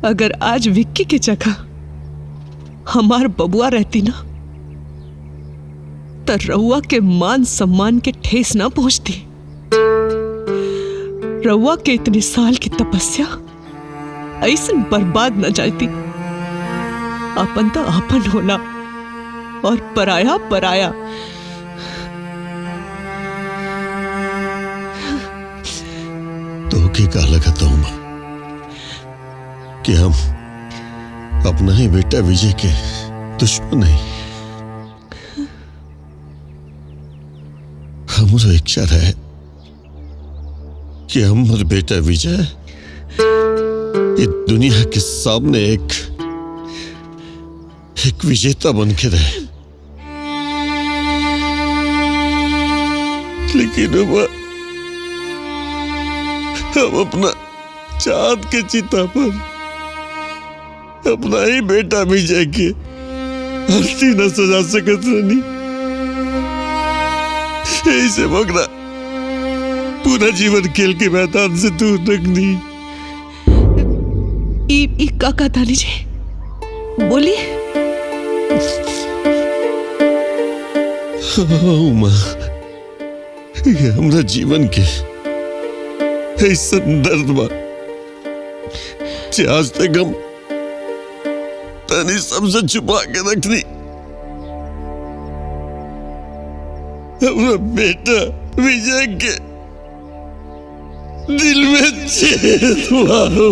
अगर आज विक्की की जगह हमार बबुआ रहती ना, तो रउआ के मान सम्मान के ठेस ना पहुंचती। रउआ के इतने साल की तपस्या ऐसे बर्बाद न जाती। अपन तो आपन होला और पराया पराया। तो क्या लगता हूं मैं कि हम अपना ही बेटा विजय के दुश्मन है। हमारा इच्छा है कि हमारा बेटा विजय ये दुनिया के सामने एक विजेता बन के रहे, लेकिन हम अपना चांद के चिता पर अपना ही बेटा विजय के अर्थी न सजा सकत रहनी। ऐसे मगना पूरा जीवन खेल के मैदान से दूर रखनी। का कहता लीजिए, बोलिए। माँ, ये हमारा जीवन के ऐसा दर्द बा जे आज तक हम तनी सबसे छुपा के रखनी। अपना बेटा विजय के दिल में छेद मारो।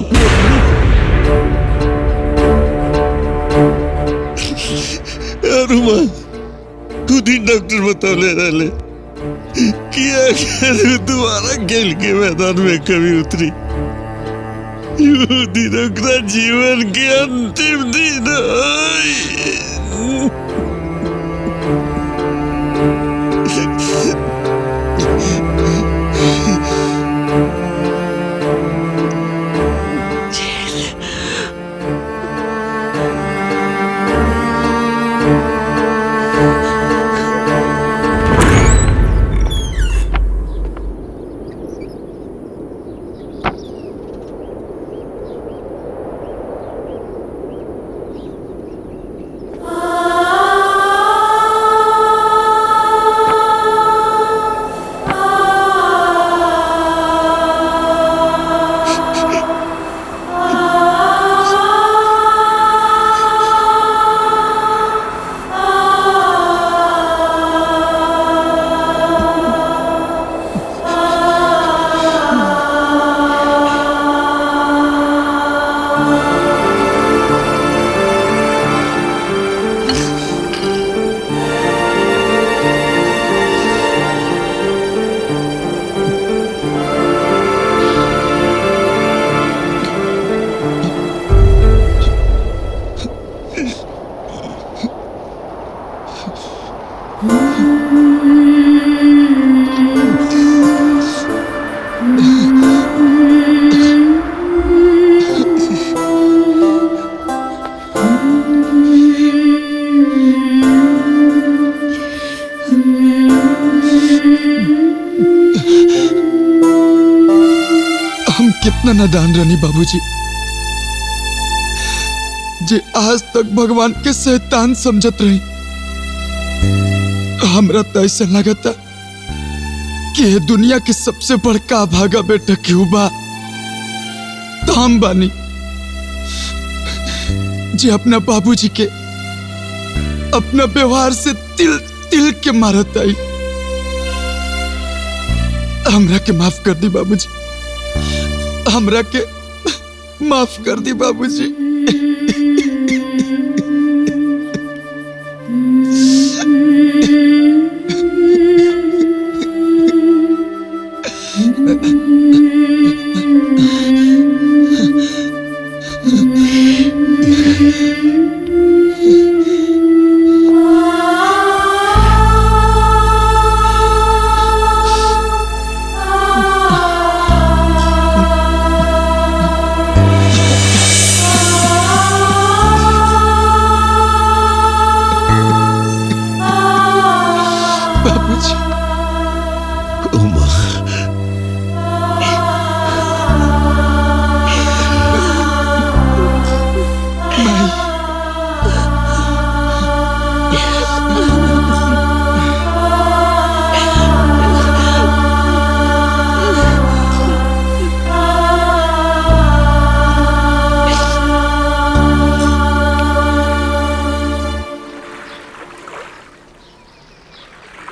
अरुमा खुद ही डॉक्टर बता ले रहे कि अगर तुम्हारा खेल के मैदान में कभी उतरी, वो दिनों का जीवन के अंतिम दिन कितना नादान रानी बाबूजी, जे आज तक भगवान के शैतान समझत रही। हमरा तो ऐसा लगता कि ये दुनिया के सबसे बड़का भागा बेटा क्यों बा तो हम बानी, जे अपना बाबूजी के अपना व्यवहार से तिल तिल के मारत आई। हमरा के माफ कर दी बाबूजी, हमरा के माफ कर दी बाबूजी।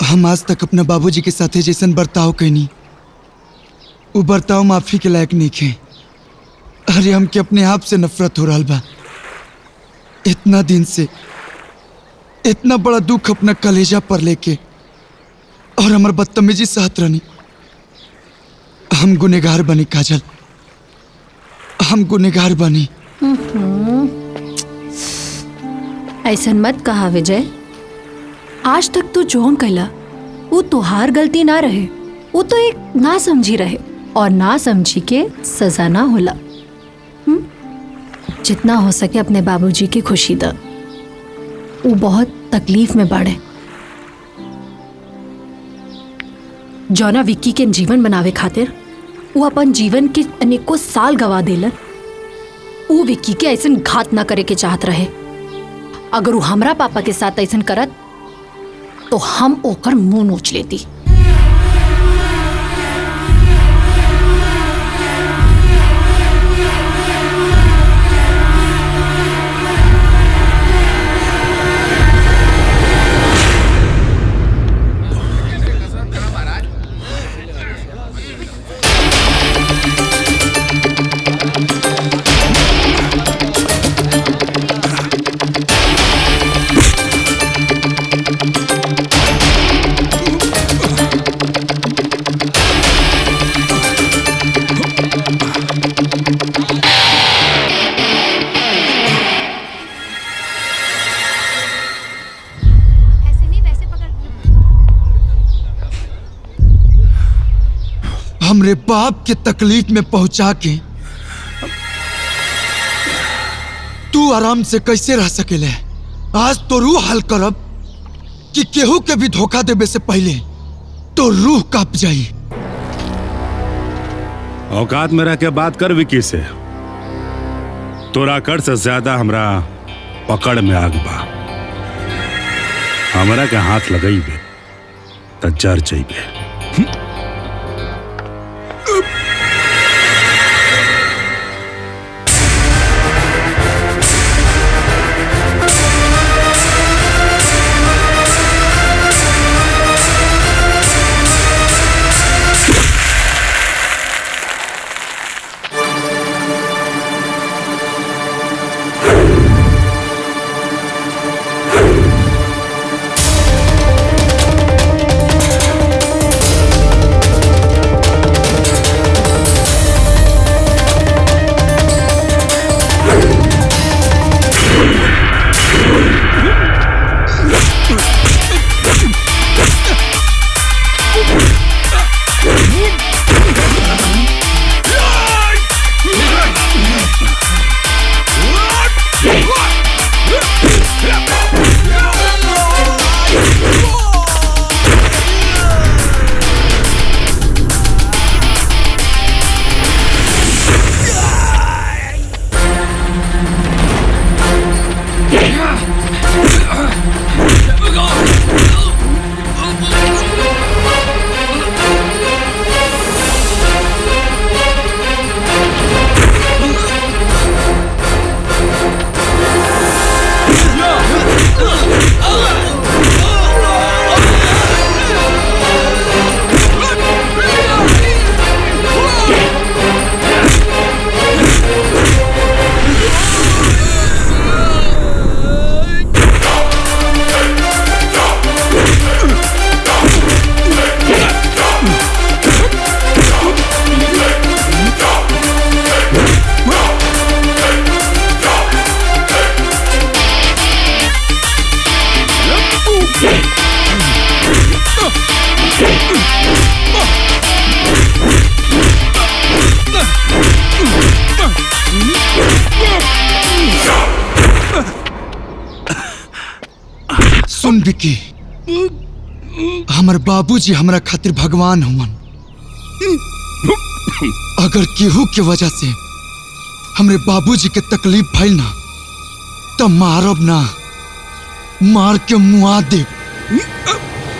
हम आज तक अपना बाबूजी के साथे जैसन बर्ताव कैनी, वो बर्ताव माफी के लायक नहीं खे। अरे हमके अपने आप से नफरत हो रहा बा। इतना दिन से इतना बड़ा दुख अपना कलेजा पर लेके और हमार बदतमीजी सहत रहनी। हम गुनेगार बनी काजल, हम गुनेगार बनी। ऐसन मत कहा विजय। आज तक तू जो कहला वो तुहार गलती ना रहे, वो तो एक ना समझी रहे, और ना समझी के सजा ना होला। जितना हो सके अपने बाबूजी की खुशी द। वो बहुत तकलीफ में बाड़े। जौना विक्की के जीवन बनावे खातिर वो अपन जीवन के अनेकों साल गवा देलन। वो विक्की के ऐसन घात ना करे के चाहत रहे। अगर वो हमरा पापा के साथ ऐसन करत तो हम ओकर मुंह नोच लेती। हमरे बाप के तकलीफ में पहुंचा के तू आराम से कैसे रह सकेले? आज तो रूह हल करब कि केहू के भी धोखा देवे से पहले तो रूह कांप जाई। औकात में रह के बात कर विकी से। तोरा कर से ज्यादा हमरा पकड़ में आग बा। हमरा के हाथ लगइबे त जर जइबे। सुन विकी, हमर बाबूजी हमरा खातिर भगवान हुवन। अगर केहू के वजह से हमरे बाबूजी के तकलीफ भइल ना तो मारब ना, मार के मुआ दे।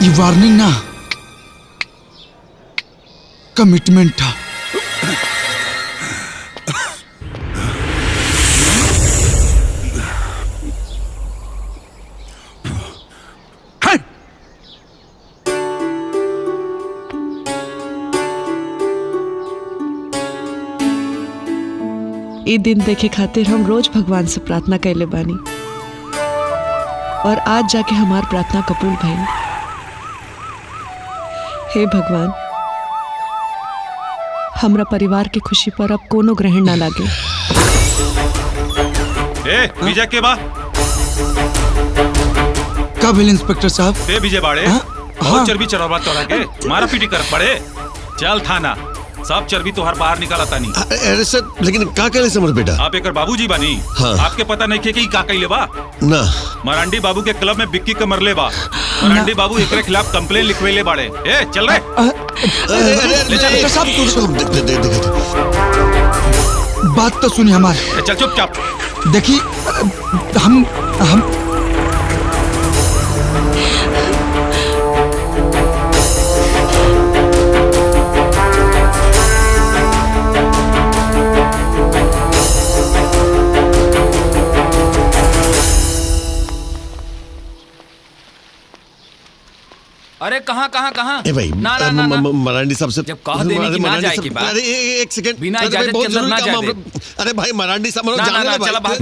ये वार्निंग ना, कमिटमेंट था। ई दिन देखे खातिर हम रोज भगवान से प्रार्थना कैले बानी और आज जाके हमार प्रार्थना कबूल भइल। हे भगवान, हमरा परिवार की खुशी पर अब कोनो ग्रहण ना लागे। ए विजय के बा कब इंस्पेक्टर साहब? ए विजय बाड़े बहुत चर्बी चढ़ावा तोरा के मारा पीटी कर पड़े। चल थाना, सब चर्बी तोहर बाहर निकाला तानी। अरे सर, लेकिन का करे समर बेटा? आप एक बाबूजी बानी। हाँ। आपके पता नहीं थे कि का कइले बा? ना, मरांडी बाबू के क्लब में विक्की के मरले बा। मरांडी बाबू एकरे खिलाफ कंप्लेन लिखवेले बाड़े। ए चल रे। ले चल इंस्पेक्टर साहब, बात तो सुनिए हमारे। चल चुपचाप। देखिए हम अरे कहाँ कहाँ कहाँ? ए भाई, ना ना ना ना। मरांडी साहब से जब कह देने की ना जाए की बात। अरे एक सेकंड, बिना इजाजत के अंदर ना जाए। अरे भाई मरांडी साहब ना ना ना, चला भाग।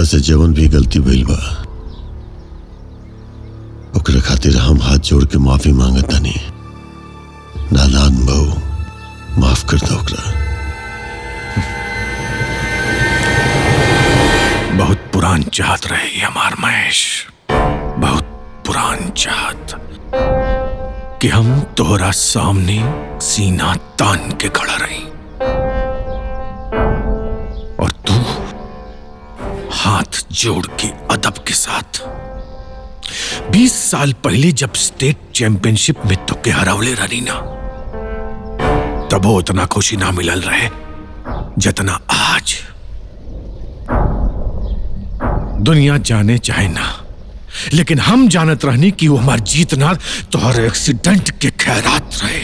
से जवन भी गलती भइल बा ओकरा खातिर हम हाथ जोड़ के माफी मांगतानी। नादान बहू, माफ कर दो ओकरा। बहुत पुरान चाहत रहे हमार महेश, बहुत पुरान चाहत कि हम तोहरा सामने सीना तान के खड़ा रही और तू हाथ जोड़ के अदब के साथ 20 साल पहले जब स्टेट चैंपियनशिप में तो के हरावले रही ना, तब वो उतना खुशी ना मिलल रहे जितना आज। दुनिया जाने चाहे ना, लेकिन हम जानत रहनी कि वो हमार जीत ना तोहर एक्सीडेंट के खैरात रहे।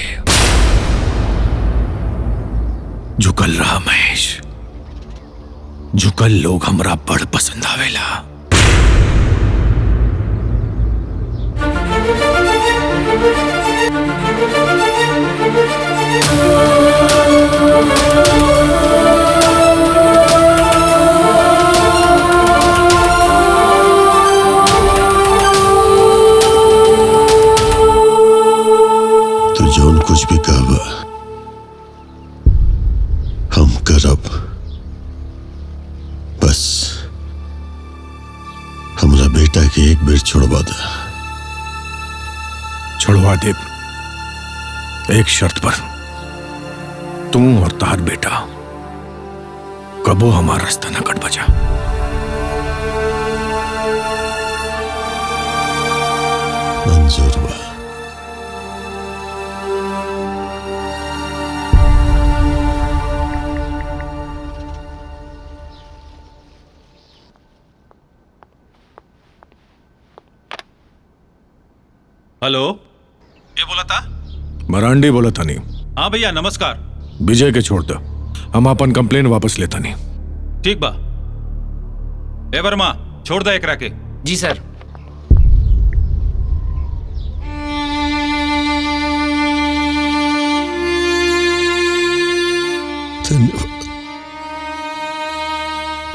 झुकल रहा महेश, झुकल लोग हमरा बड़ पसंद आवेला। तो जौन कुछ भी कहबा हम करब। बस हमरा बेटा के एक बेर छोड़वा दे। छोड़वा दे, एक शर्त पर। तू और तार बेटा कबो हमारा रास्ता न कट बजा। मंजूर बा। हेलो, ये बोला था? मरांडी बोला था नहीं। हाँ भैया नमस्कार। विजय के छोड़ दो, हम अपन कंप्लेन वापस लेता नहीं। ठीक बा। ए वर्मा, छोड़ दे एकरा के। जी सर।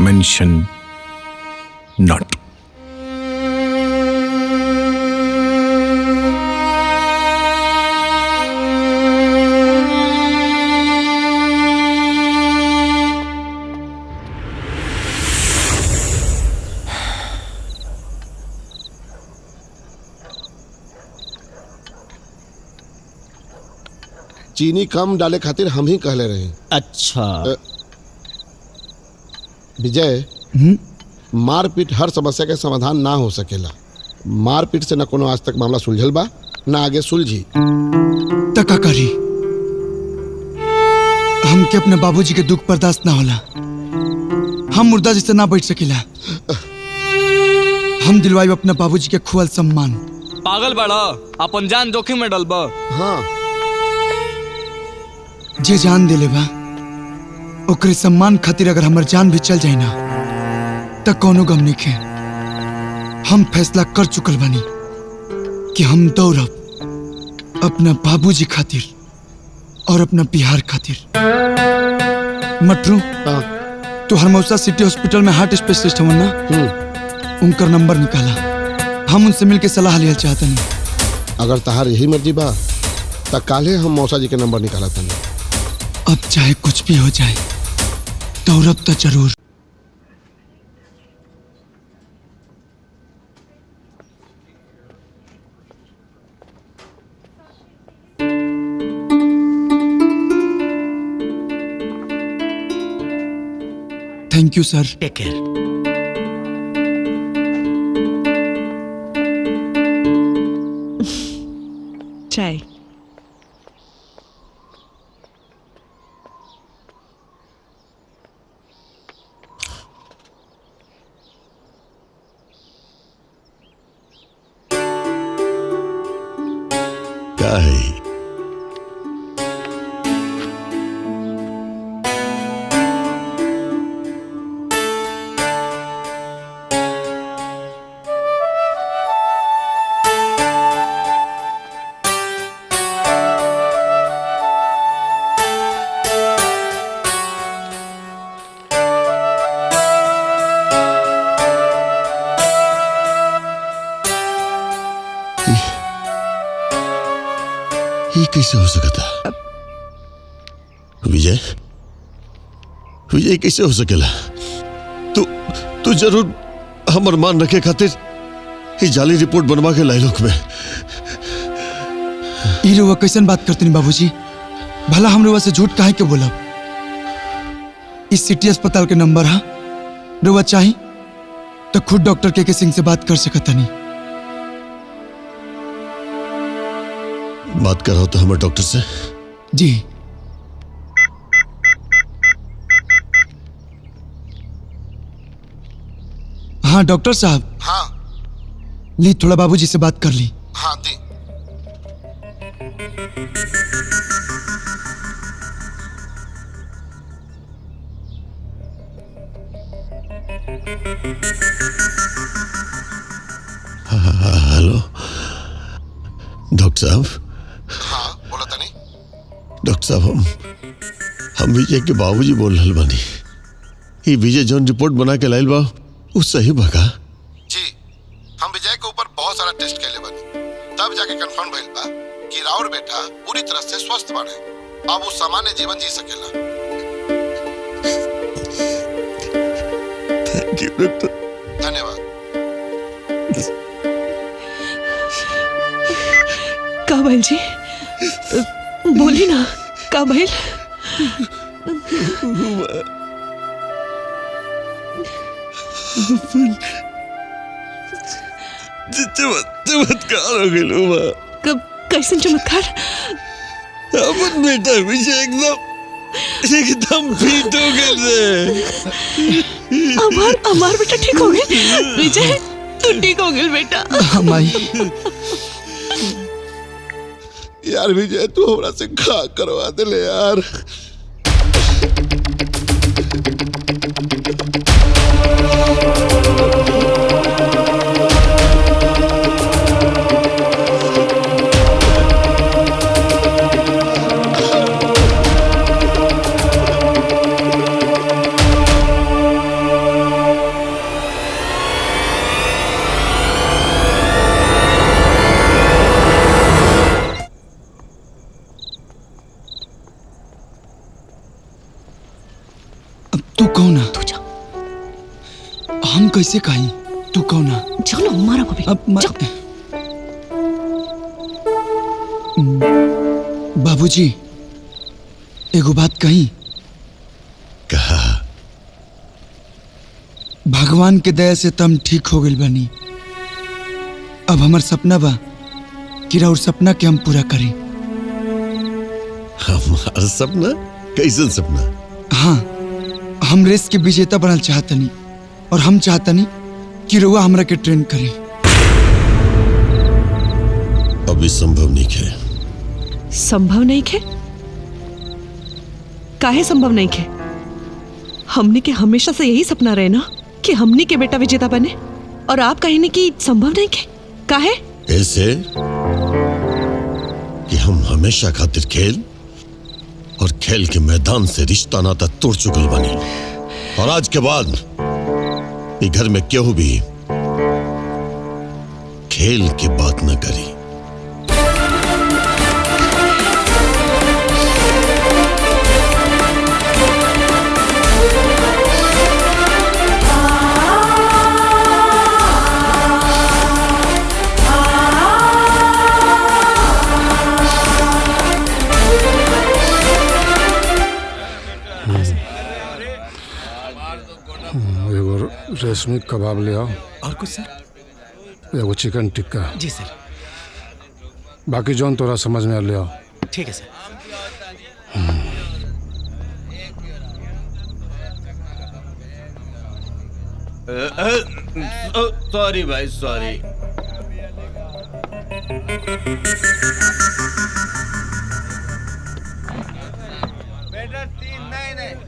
Mention not. चीनी कम डाले खातिर हम ही कहले रहे। अच्छा विजय, मारपीट हर समस्या के समाधान ना हो सकेला। मारपीट से न कोनो आज तक मामला सुलझल बा न आगे सुलझी। तका करी हमके अपने बाबूजी के दुख बर्दाश्त ना होला। हम मुर्दा जैसे ना बैठ सकेला। हम दिलवाई अपने बाबूजी के खुअल सम्मान। पागल बड़ा, अपन जान जोखिम में डलबा। हाँ, जे जान दिले बा ओकरे सम्मान खातिर अगर हमर जान भी चल जाए ना त कोनो गम नइखे। हम फैसला कर चुकल बानी कि हम दौड़ब अपना बाबूजी खातिर और अपना बिहार खातिर। मटरू, तो हरमौसा सिटी हॉस्पिटल में हार्ट स्पेशलिस्ट हमन ना, उनका नंबर निकाला। हम उनसे मिलके सलाह लिया चाहते हैं। अगर तहार यही मर्जी बा त काले हम मौसा जी के नंबर निकाला तनी। अब चाहे कुछ भी हो जाए दौड़ब तो जरूर। Thank you sir. Take care. चाय। क्या है? ये कैसे हो सकता? विजय, विजय कैसे हो सकेला? तू जरूर हमर मान रखे खातिर ये जाली रिपोर्ट बनवा के लाई लोग में। ई रुआ कैसन बात करते नहीं बाबूजी? भला हम रुआ से झूठ काहे के बोला? इस सिटी अस्पताल के नंबर है, रुआ चाही तो खुद डॉक्टर के सिंह से बात कर सकता नहीं। बात कर रहा हो तो हमारे डॉक्टर से? जी। हाँ डॉक्टर साहब। हाँ ली थोड़ा बाबूजी से बात कर ली। हाँ दी। हेलो डॉक्टर साहब। हाँ बोला था नहीं? डॉक्टर साहब हम विजय के बाबूजी बोल रहे बानी। ये विजय जौन रिपोर्ट बना के लाइल बा वो सही बका? जी हम विजय के ऊपर बहुत सारा टेस्ट कैले बानी, तब जाके कंफर्म भइल बा कि राउर बेटा पूरी तरह से स्वस्थ बाड़े, अब वो सामान्य जीवन जी सकेला। Thank you doctor. धन्यवाद। का भैल जी? बोली ना का भैल? चमत्कार हो गया। कब कैसे चमत्कार? अपन बेटा विजय एकदम फिट हो गए। हमार बेटा ठीक हो गए। विजय तू ठीक हो गया बेटा। यार विजय तू हमरा से खा करवा दे ले यार। तू कौन है? तू जा। हम कैसे कहीं? तू कौन है? चलो मारा को भी। बाबूजी एगो बात कही। कहा? भगवान के दया से तम ठीक हो गइल बानी। अब हमार सपना बा कि राउर सपना के हम पूरा करें। हमारा सपना? कैसन सपना? हाँ हम रेस के विजेता बनल चाहतनी और हम चाहतनी कि रउआ हमरा के ट्रेन करे। अभी संभव नहीं है। संभव नहीं है? काहे संभव नहीं है? हमने के हमेशा से यही सपना रहे ना कि हमने के बेटा विजेता बने, और आप कहेंगे कि संभव नहीं है। काहे? ऐसे कि हम हमेशा खातिर खेल और खेल के मैदान से रिश्ता नाता तोड़ चुकल बनी, और आज के बाद ये घर में केहू भी खेल की बात न करी। रेशमी कबाब ले आओ। और कुछ सर? एगो चिकन टिक्का। जी सर। बाकी जौन तोरा समझ में आ ले आओ। ठीक है सर। सॉरी भाई सॉरी।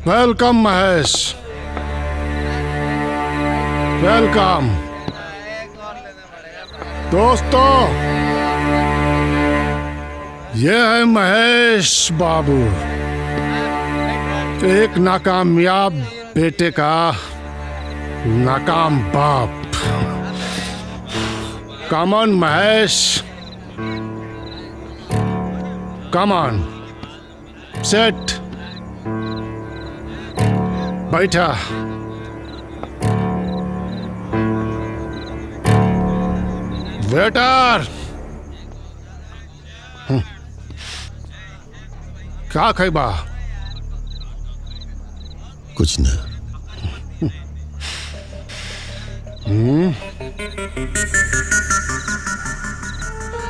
वेलकम महेश, वेलकम दोस्तों। ये है महेश बाबू, एक नाकामयाब बेटे का नाकाम बाप। Common Mahesh come on set बैठा। वेटर क्या खैबा? कुछ ना।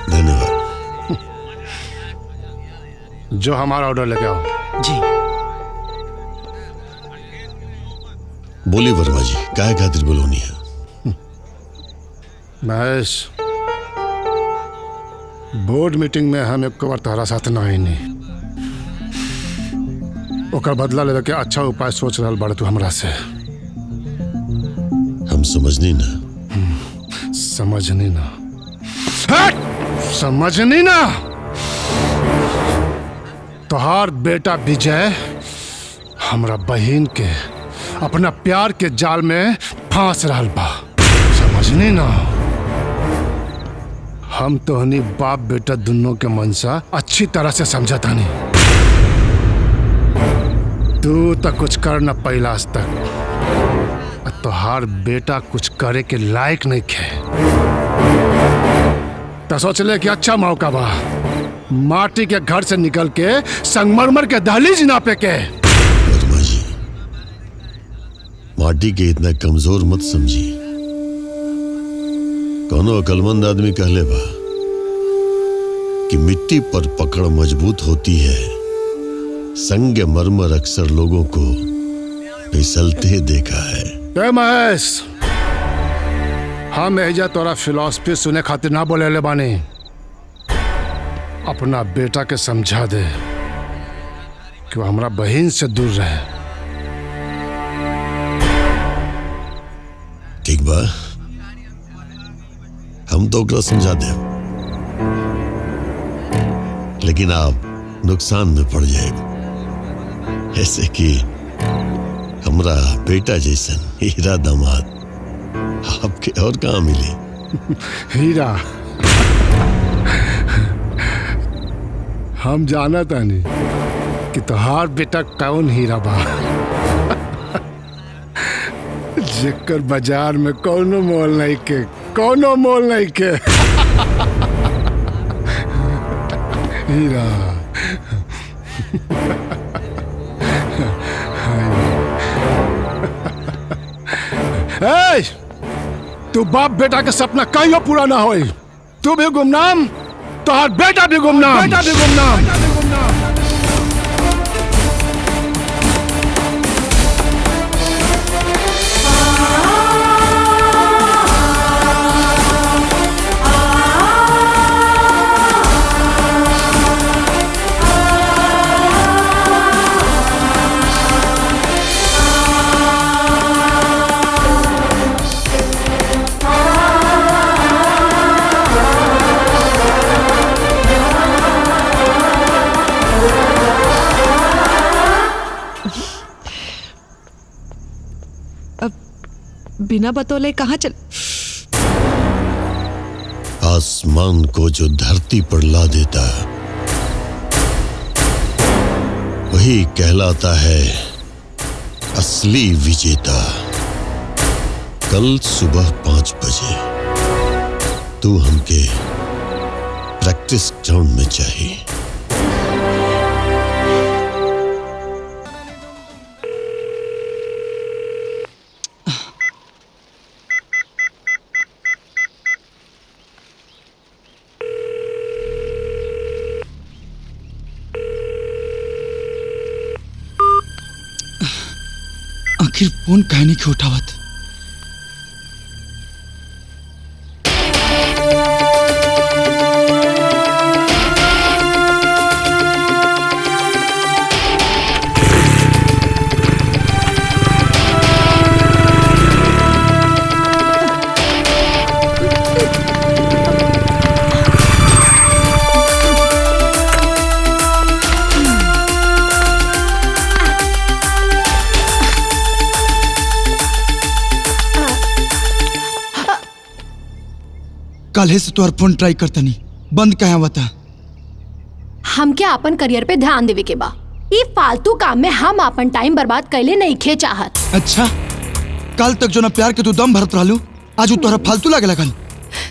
धन्यवाद। जो हमारा ऑर्डर लेके आओ। जी। बोली वर्मा जी, काहे खातिर बोलोनी है? महेश, बोर्ड मीटिंग में हम एक बार तारा साथ ना आई नहीं। ओकर बदला लेवे के अच्छा उपाय सोच रहा बड़ तू हमरा से। हम समझनी ना। समझनी ना। समझनी ना। तोहार बेटा विजय हमरा बहन के अपना प्यार के जाल में फांस रहा बा। समझनी ना। हम तोहनी बाप बेटा दोनों के मनसा अच्छी तरह से समझता नहीं। तू तो कुछ कर न पैला आज तक। तोहार बेटा कुछ करे के लायक नहीं खे। तो सोच ले कि अच्छा मौका बा माटी के घर से निकल के संगमरमर के दहलीज नापे के। वर्मा जी, माटी के इतना कमजोर मत समझी। कोनो अकलमंद आदमी कहले बा कि मिट्टी पर पकड़ मजबूत होती है, संग मरमर अक्सर लोगों को फिसलते देखा है। महेश, हम एजा तोरा फिलॉसफी सुने खातिर ना बोले ले बानी। अपना बेटा के समझा दे कि वो हमरा बहन से दूर रहे। ठीक बा, हम तो ओकरा समझा दे, लेकिन आप नुकसान में पड़ जाए। ऐसे कि हमरा बेटा जैसन हीरा दामाद आपके और कहाँ मिले? हीरा हम जाना तानी कि तोहार बेटा कौन हीरा बा जेकर बाजार में कोनो मोल नहीं के, कोनो मोल नहीं के। हीरा तू बाप बेटा के सपना कहियो पूरा ना होई। तू भी गुमनाम, तोहार बेटा भी गुमनाम। बेटा भी गुमनाम। बिना बतौले कहाँ चल? आसमान को जो धरती पर ला देता वही कहलाता है असली विजेता। कल सुबह 5 बजे तू हमके प्रैक्टिस ग्राउंड में चाहिए। आखिर फोन काहे नहीं उठावत? काल्हे से तोहर फोन ट्राई करता नहीं, बंद कहाँ बता? हमके अपन करियर पे ध्यान देवे के बा। ये फालतू काम में हम अपन टाइम बर्बाद कैले नहीं खे चाहत। अच्छा, कल तक जो ना प्यार के तू दम भरत रहलू, आज तोहरा फालतू लगे लगल।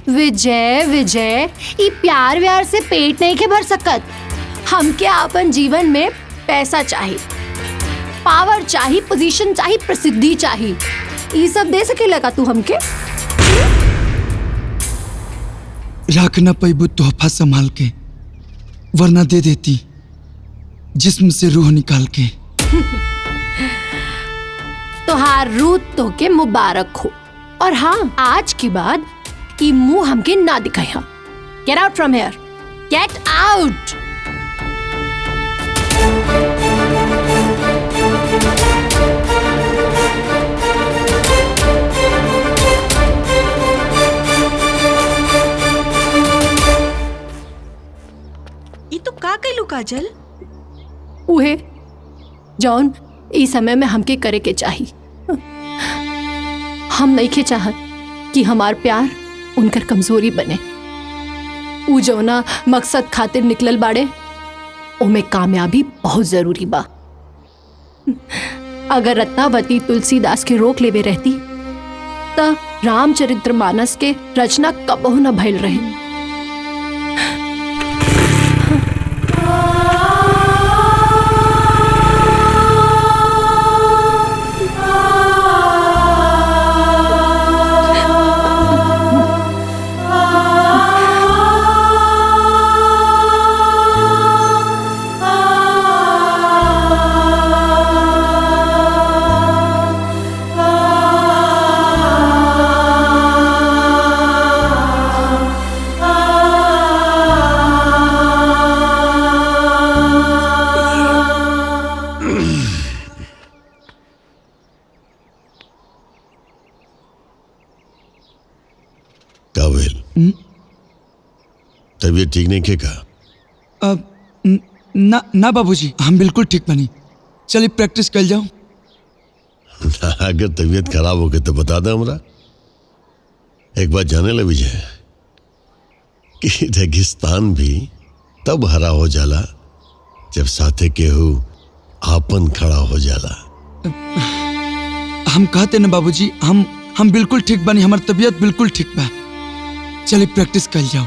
विजय विजय, ये प्यार व्यार से पेट नहीं के भर सकत। हमके अपन जीवन में पैसा चाहिए, पावर चाहिए, पोजीशन चाहिए, प्रसिद्धि चाहिए। ये सब दे सके लगा तू हमके? रख न पैबू तोहफा संभाल के, वरना दे देती जिस्म से रूह निकाल के। तोहार रूह तो के मुबारक हो। और हाँ, आज के बाद ये मुंह हमके ना दिखाया। Get out from here, get out. ये तो का कैलू काजल? उहे जौन इस समय में हमके करे के चाही। हम नहीं के चाहत कि हमार प्यार उनकर कमजोरी बने। उ जौना मकसद खातिर निकलल बाड़े, ओमे कामयाबी बहुत जरूरी बा। अगर रत्नावती तुलसीदास के रोक लेवे रहती त रामचरितमानस के रचना कबहू न भइल रहे। तबीयत ठीक नहीं क्या? अब ना ना बाबूजी, हम बिल्कुल ठीक बनी। चलिए प्रैक्टिस कर जाओ। अगर तबीयत खराब हो गई तो बता दे हमरा। एक बात जाने ले विजय कि रेगिस्तान भी तब हरा हो जाला जब साथे केहू आपन खड़ा हो जाला। हम कहते ना बाबूजी, हम बिल्कुल ठीक बनी। हमारी तबीयत बिल्कुल ठीक बा। चलिए प्रैक्टिस कर जाओ।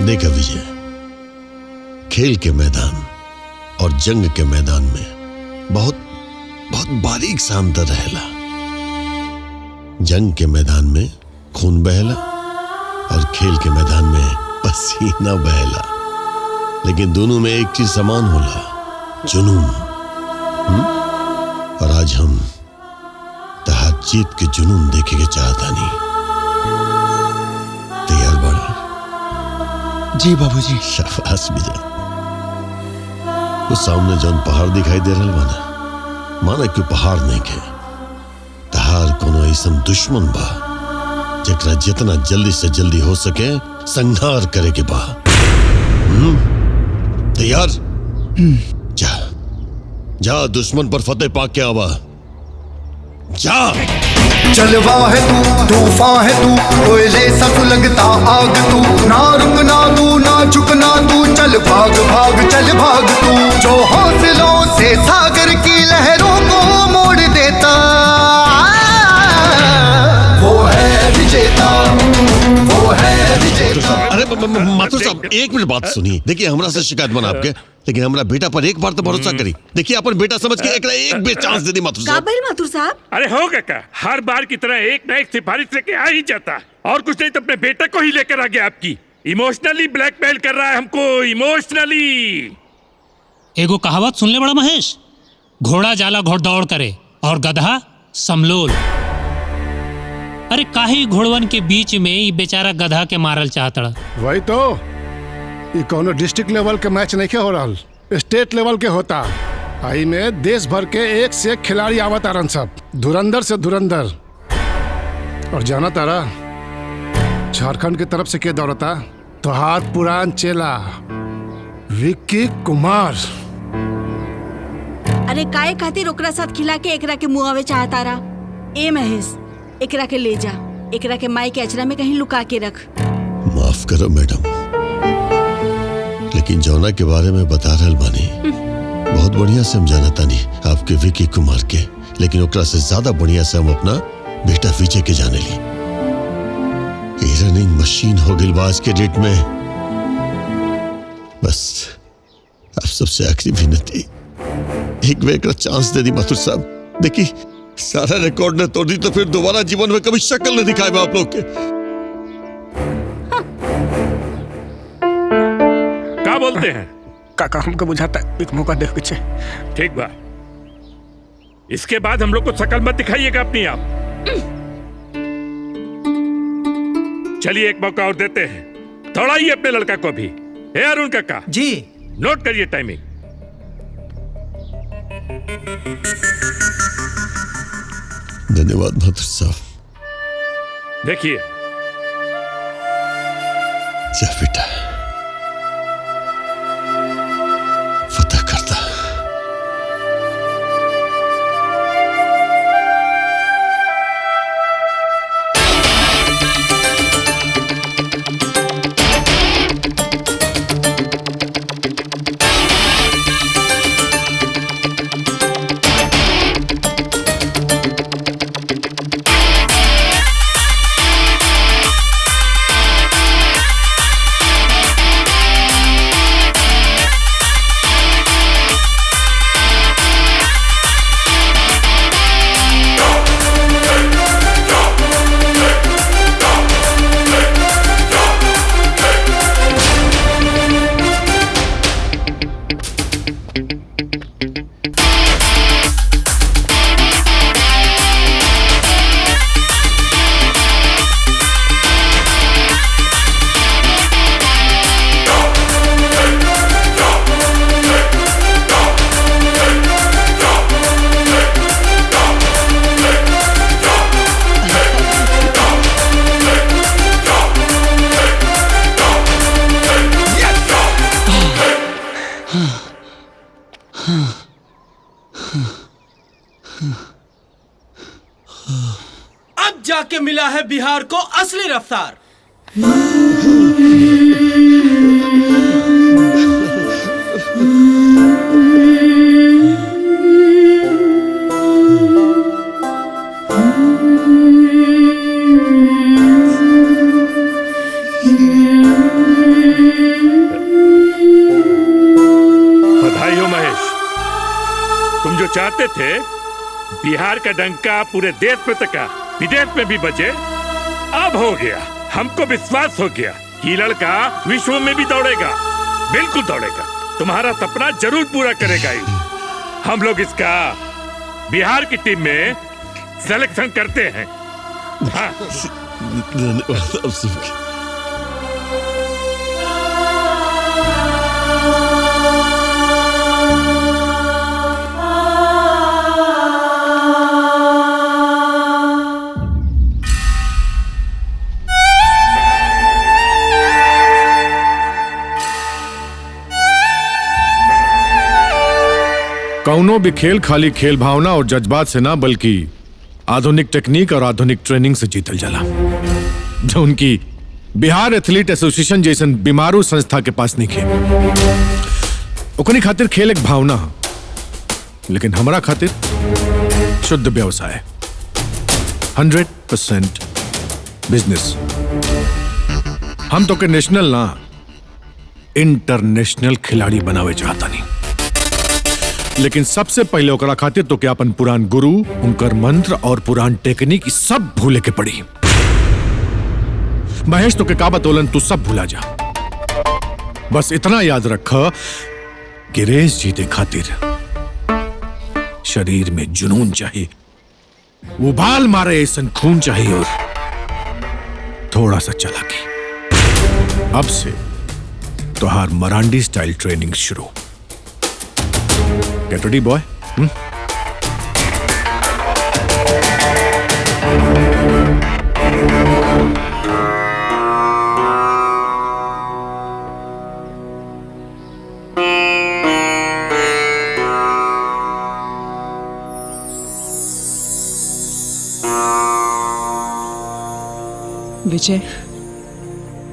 देखा विजय, खेल के मैदान और जंग के मैदान में बहुत बहुत बारीक सा अंतर रहेला। जंग के मैदान में खून बहेला और खेल के मैदान में पसीना बहेला, लेकिन दोनों में एक चीज समान होला, जुनून। और आज हम तहार जीत के जुनून देखे के चाहता नहीं। तैयार बड़ा? जी बाबूजी। शाबाश विजय। उस सामने जौन पहाड़ दिखाई दे रहा बा, माना कि पहाड़ नहीं के, तहार कोनो ऐसन दुश्मन बा जकरा जितना जल्दी से जल्दी हो सके संहार करे के बा। तैयार? जा जा, दुश्मन पर फतेह पा के आवा। जा। जलवा है तू, तूफान है तू, कोयले सा सुलगता आग तू, ना रुकना तू, ना झुकना तू, चल भाग भाग चल भाग तू, जो हौसलों से सागर की लहरों को मोड़ देता, वो है विजेता, वो है विजेता। अरे माथुर साहब, एक मिनट बात सुनिए। देखिए, हमरा से शिकायत बना आपके, लेकिन हमरा बेटा पर एक बार तो भरोसा करी। देखिए, अपन बेटा समझ के एक बे चांस दे दी माथुर साहब। माथुर साहब, अरे हो क्या, हर बार की तरह एक ना एक सिफारिश लेके आ ही जाता, और कुछ नहीं तो अपने बेटे को ही लेकर आ गया। आपकी इमोशनली ब्लैकमेल कर रहा है हमको, इमोशनली। एगो कहावत सुन ले बड़ा महेश, घोड़ा जाला घोड़दौड़ करे और गधा समलोल। अरे काहे घोड़वन के बीच में ये बेचारा गधा के मारल चाहता। वही तो, ये कोनो डिस्ट्रिक्ट लेवल के मैच नहीं हो रहा, स्टेट लेवल के होता। आई में देश भर के एक से एक खिलाड़ी आवत आरन, सब धुरंधर से धुरंधर। और जाना तारा झारखंड की तरफ से के दौड़ता, तो हाथ पुरान चेला विक्की कुमार। अरे काहे खातिर ओकरा साथ खिला के एकरा के मुआवे चाहता रहा? ए महेश, एकरा के ले जा, एकरा के माई के अचरा में कहीं लुका के रख। माफ करो मैडम, लेकिन जौना के बारे में बता रहल बानी बहुत बढ़िया से हम जाना तानी आपके विकी कुमार के, लेकिन ओकरा से ज्यादा बढ़िया से हम अपना बेटा विजय के जाने ली। रनिंग मशीन हो गई आज के डेट में। बस आप सबसे आखिरी विनती, एक वे का चांस दे दी माथुर साहब। देखिए सारा रिकॉर्ड ने तोड़ दी तो फिर दोबारा जीवन में कभी शक्ल नहीं दिखाएगा आप लोग के। क्या बोलते हैं काका? हमको बुझाता है एक मौका दे पीछे। ठीक बा, इसके बाद हम लोग को शक्ल मत दिखाइएगा अपनी आप। चलिए एक मौका और देते हैं, दौड़ाइए अपने लड़का को भी। हे अरुण काका जी, नोट करिए टाइमिंग। धन्यवाद माथुर साहब। देखिए जा बेटा, फतह करता। अब जाके मिला है बिहार को असली रफ्तार। बधाई हो महेश, तुम जो चाहते थे बिहार का डंका पूरे देश में तका, विदेश में भी बजे, अब हो गया। हमको विश्वास हो गया कि लड़का विश्व में भी दौड़ेगा, बिल्कुल दौड़ेगा। तुम्हारा सपना जरूर पूरा करेगा ही। हम लोग इसका बिहार की टीम में सिलेक्शन करते हैं। हाँ। धन्यवाद आप सबके। कौनो भी खेल खाली खेल भावना और जज्बात से ना, बल्कि आधुनिक टेक्निक और आधुनिक ट्रेनिंग से जीतल जाला, जो उनकी बिहार एथलीट एसोसिएशन जैसन बीमारू संस्था के पास नहीं खेल। ओकनी खातिर खेल एक भावना है, लेकिन हमारा खातिर शुद्ध व्यवसाय, 100% बिजनेस। हम तो के नेशनल ना इंटरनेशनल खिलाड़ी बनावे चाहता नहीं, लेकिन सबसे पहले ओकरा खातिर तो क्या अपन पुरान गुरु, उनकर मंत्र और पुरान टेक्निक सब भूले के पड़ी। महेश तो के का बतौलन तू सब भूला जा। बस इतना याद रख कि रेस जीते खातिर शरीर में जुनून चाहिए, उबाल मारे ऐसा खून चाहिए और थोड़ा सा चालाकी। अब से तोहार मरांडी स्टाइल ट्रेनिंग शुरू। Get ready, boy. विजय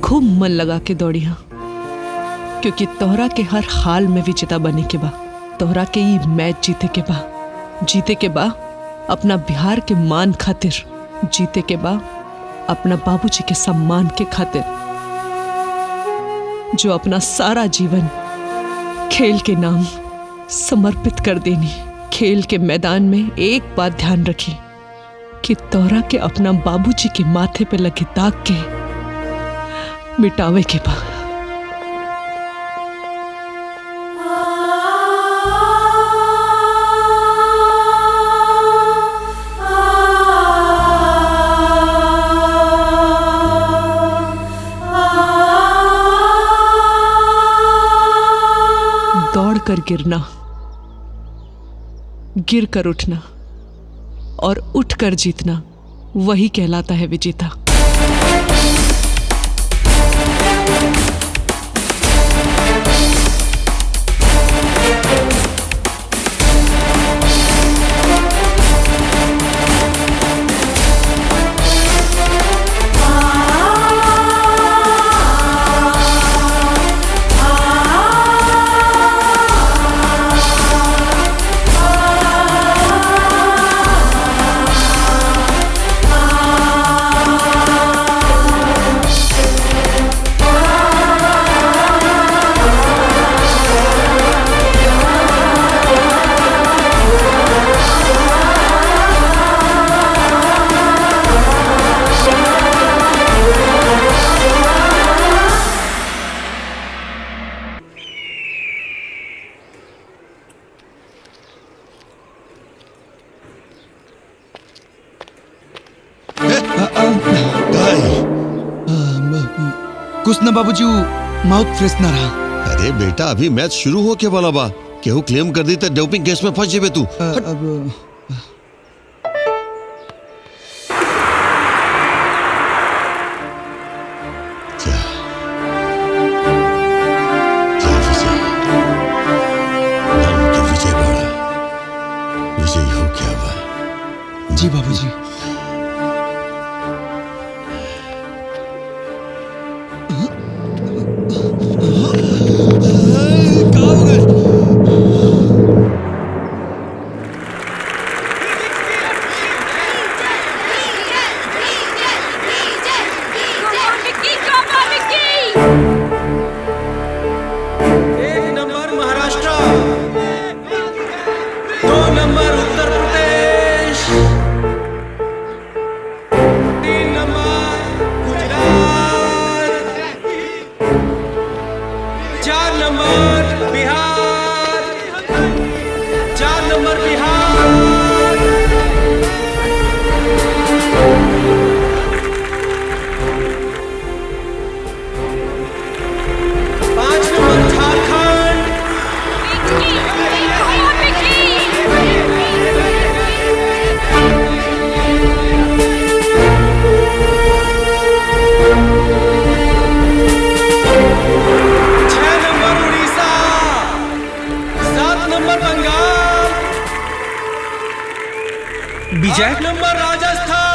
खूब मन लगा के दौड़िया, क्योंकि तोहरा के हर हाल में विजेता बने के बा। तोहरा के ये मैच जीते के बा अपना बिहार के मान खातिर, जीते के बा अपना बाबूजी के सम्मान के खातिर, जो अपना सारा जीवन खेल के नाम समर्पित कर देनी। खेल के मैदान में एक बात ध्यान रखी कि तोहरा के अपना बाबूजी के माथे पे लगे दाग के मिटावे के बा। दौड़ कर गिरना, गिर कर उठना और उठ कर जीतना, वही कहलाता है विजेता। कुछ ना बाबूजी, माउथ फ्रेश ना रहा। अरे बेटा, अभी मैच शुरू हो के वाला बा, केहू क्लेम कर दी तो डोपिंग केस में फंस जेबे तू। विजय हो क्या बा? जी बाबूजी। विजय नंबर राजस्थान।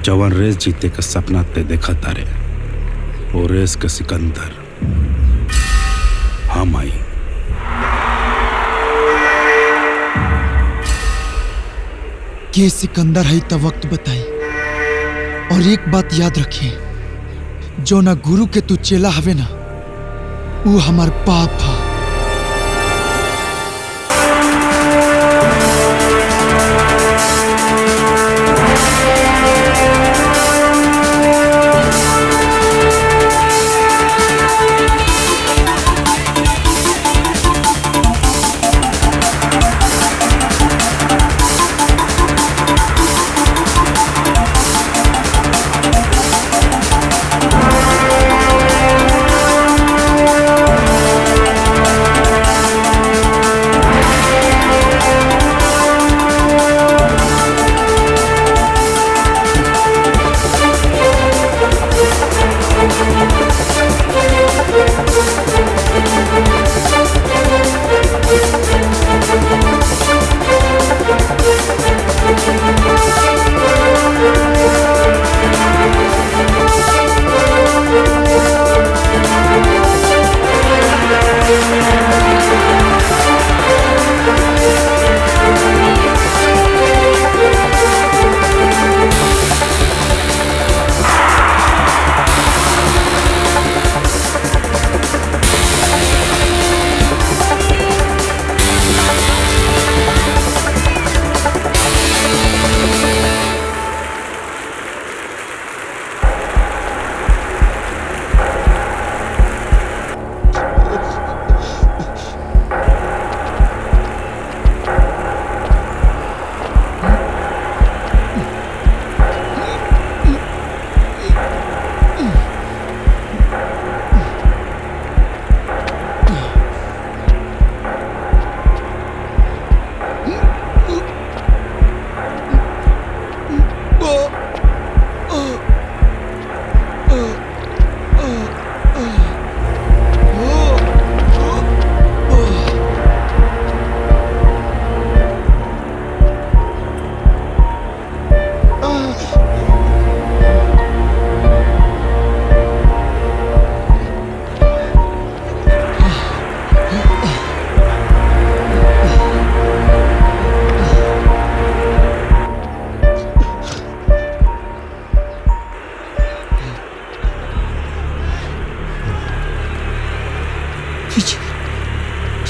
जवान रेस जीते का सपना ते देखा तारे, वो रेस का सिकंदर हम आई। के सिकंदर है तो वक्त बताई। और एक बात याद रखिए, जो ना गुरु के तू चेला हवे ना, वो हमार बाप है।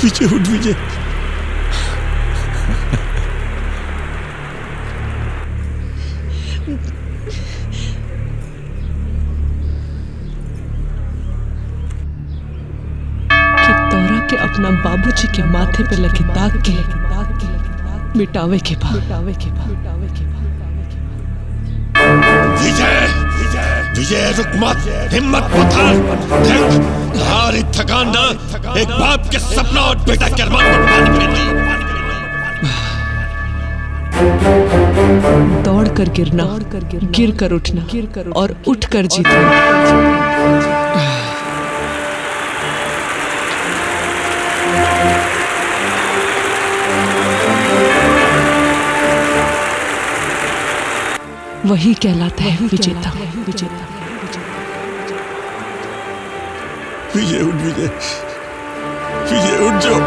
विजय उठ विजय। कि तोरा के अपना बाबूजी के माथे पे लगे दाग के मिटावे के बाद विजय विजय रुक मत, हिम्मत मत हार। देख हारी थकान ना एक बाप के सपना और बेटा के अरमान को पानी फेरती। दौड़ कर गिरना, गिर कर उठना और उठ कर जीतना। वही कहलाता है विजेता। विजय उठ विजय, विजय उठ जाओ।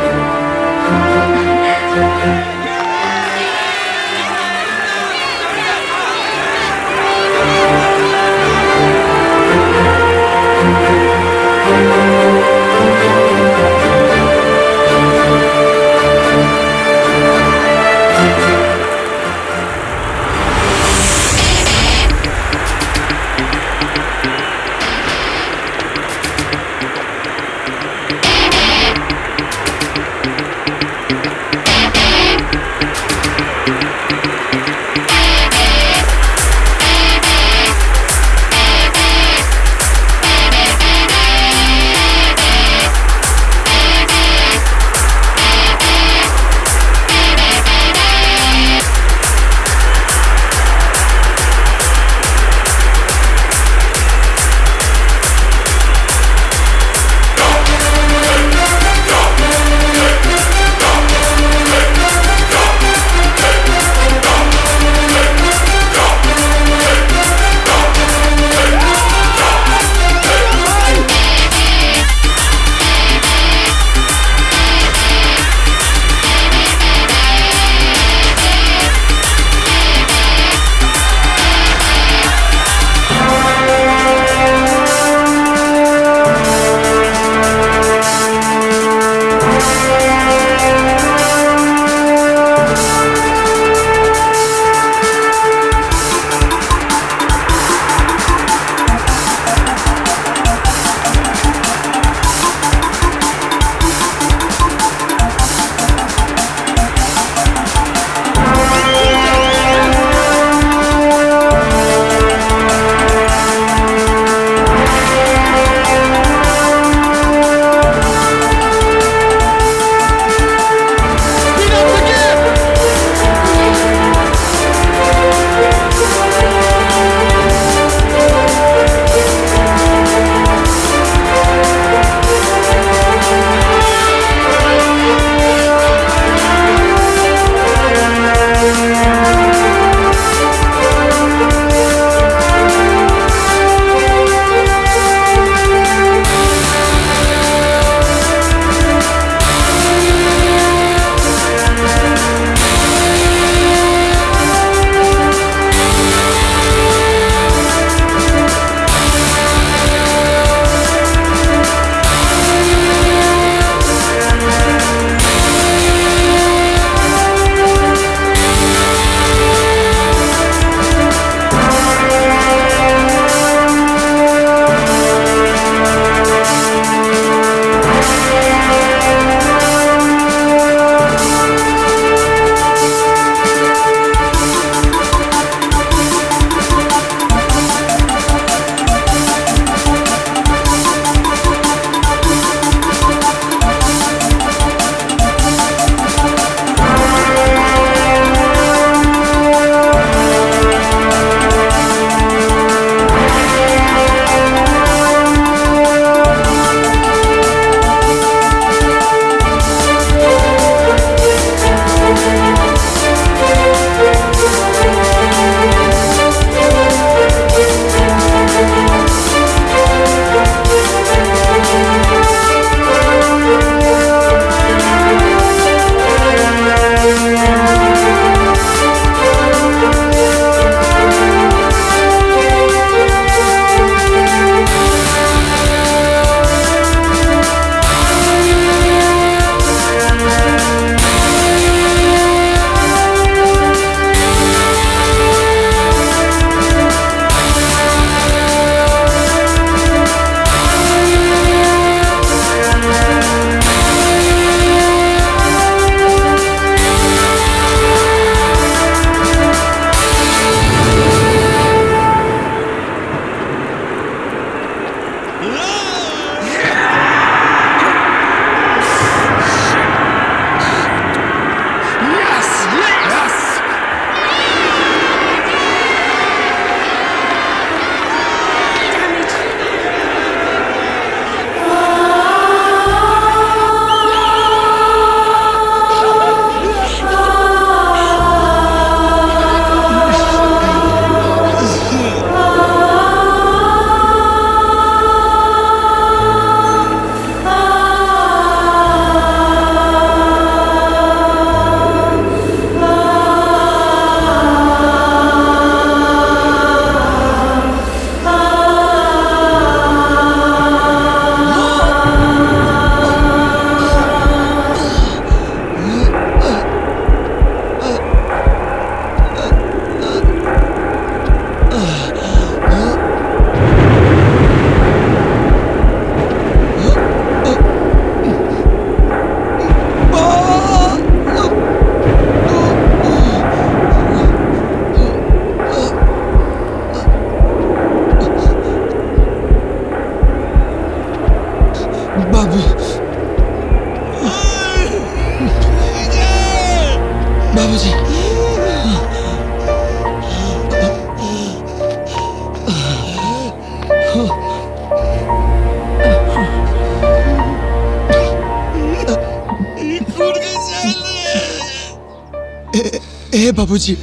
ए बाबूजी,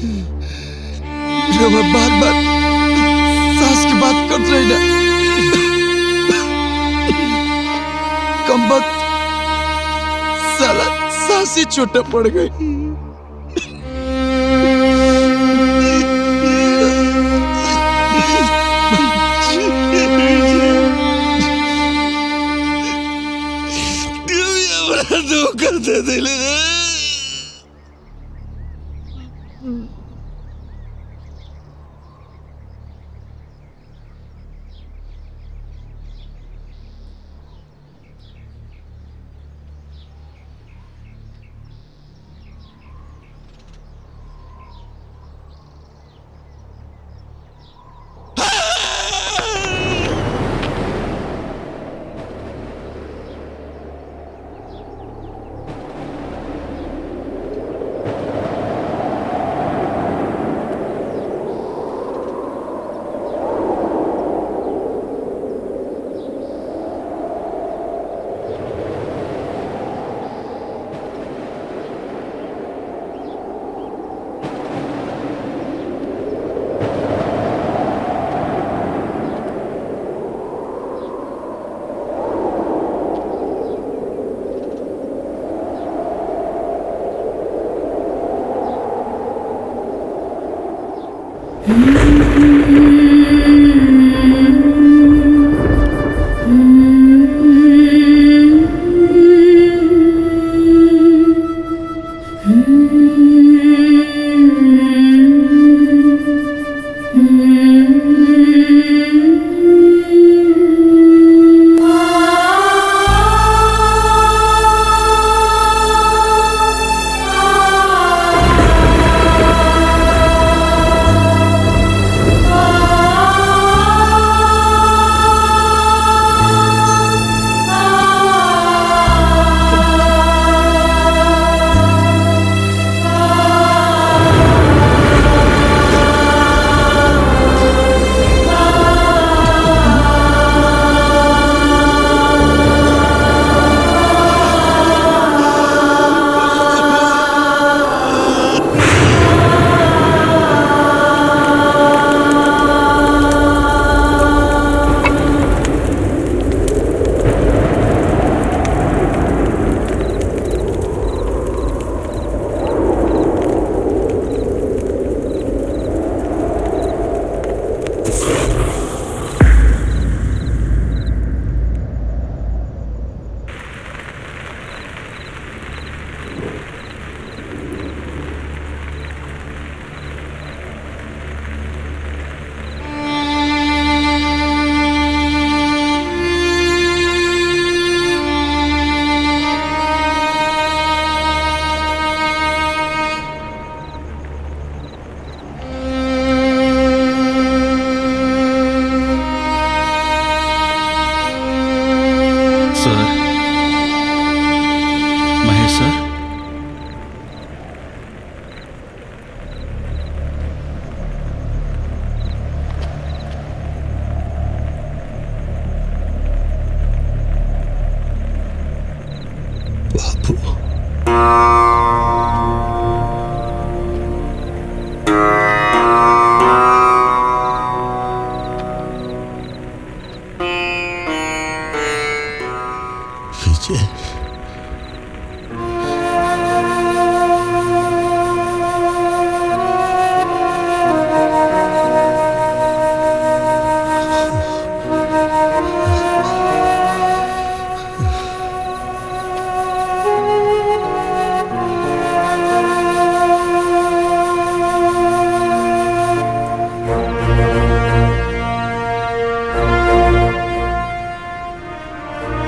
रवा बार बार सास की बात कर रही ना। कम वक्त साला सास ही छोटा पड़ गई। करते दिल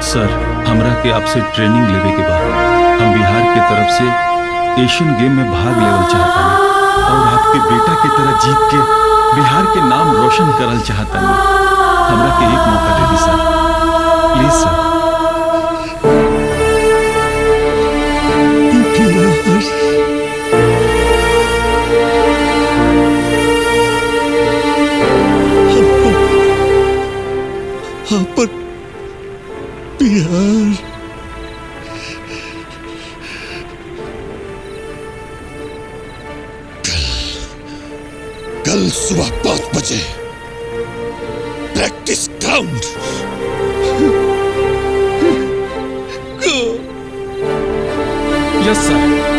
सर, हमरा के आपसे ट्रेनिंग लेवे के बाद हम बिहार के तरफ से एशियन गेम में भाग लेवल चाहता हूँ और आपके बेटा की तरह जीत के बिहार के नाम रोशन करल चाहता हूँ। हमरा के एक मौका दे दी सर, प्लीज सर। बिहार कल सुबह 5 बजे प्रैक्टिस ग्राउंड। यस सर।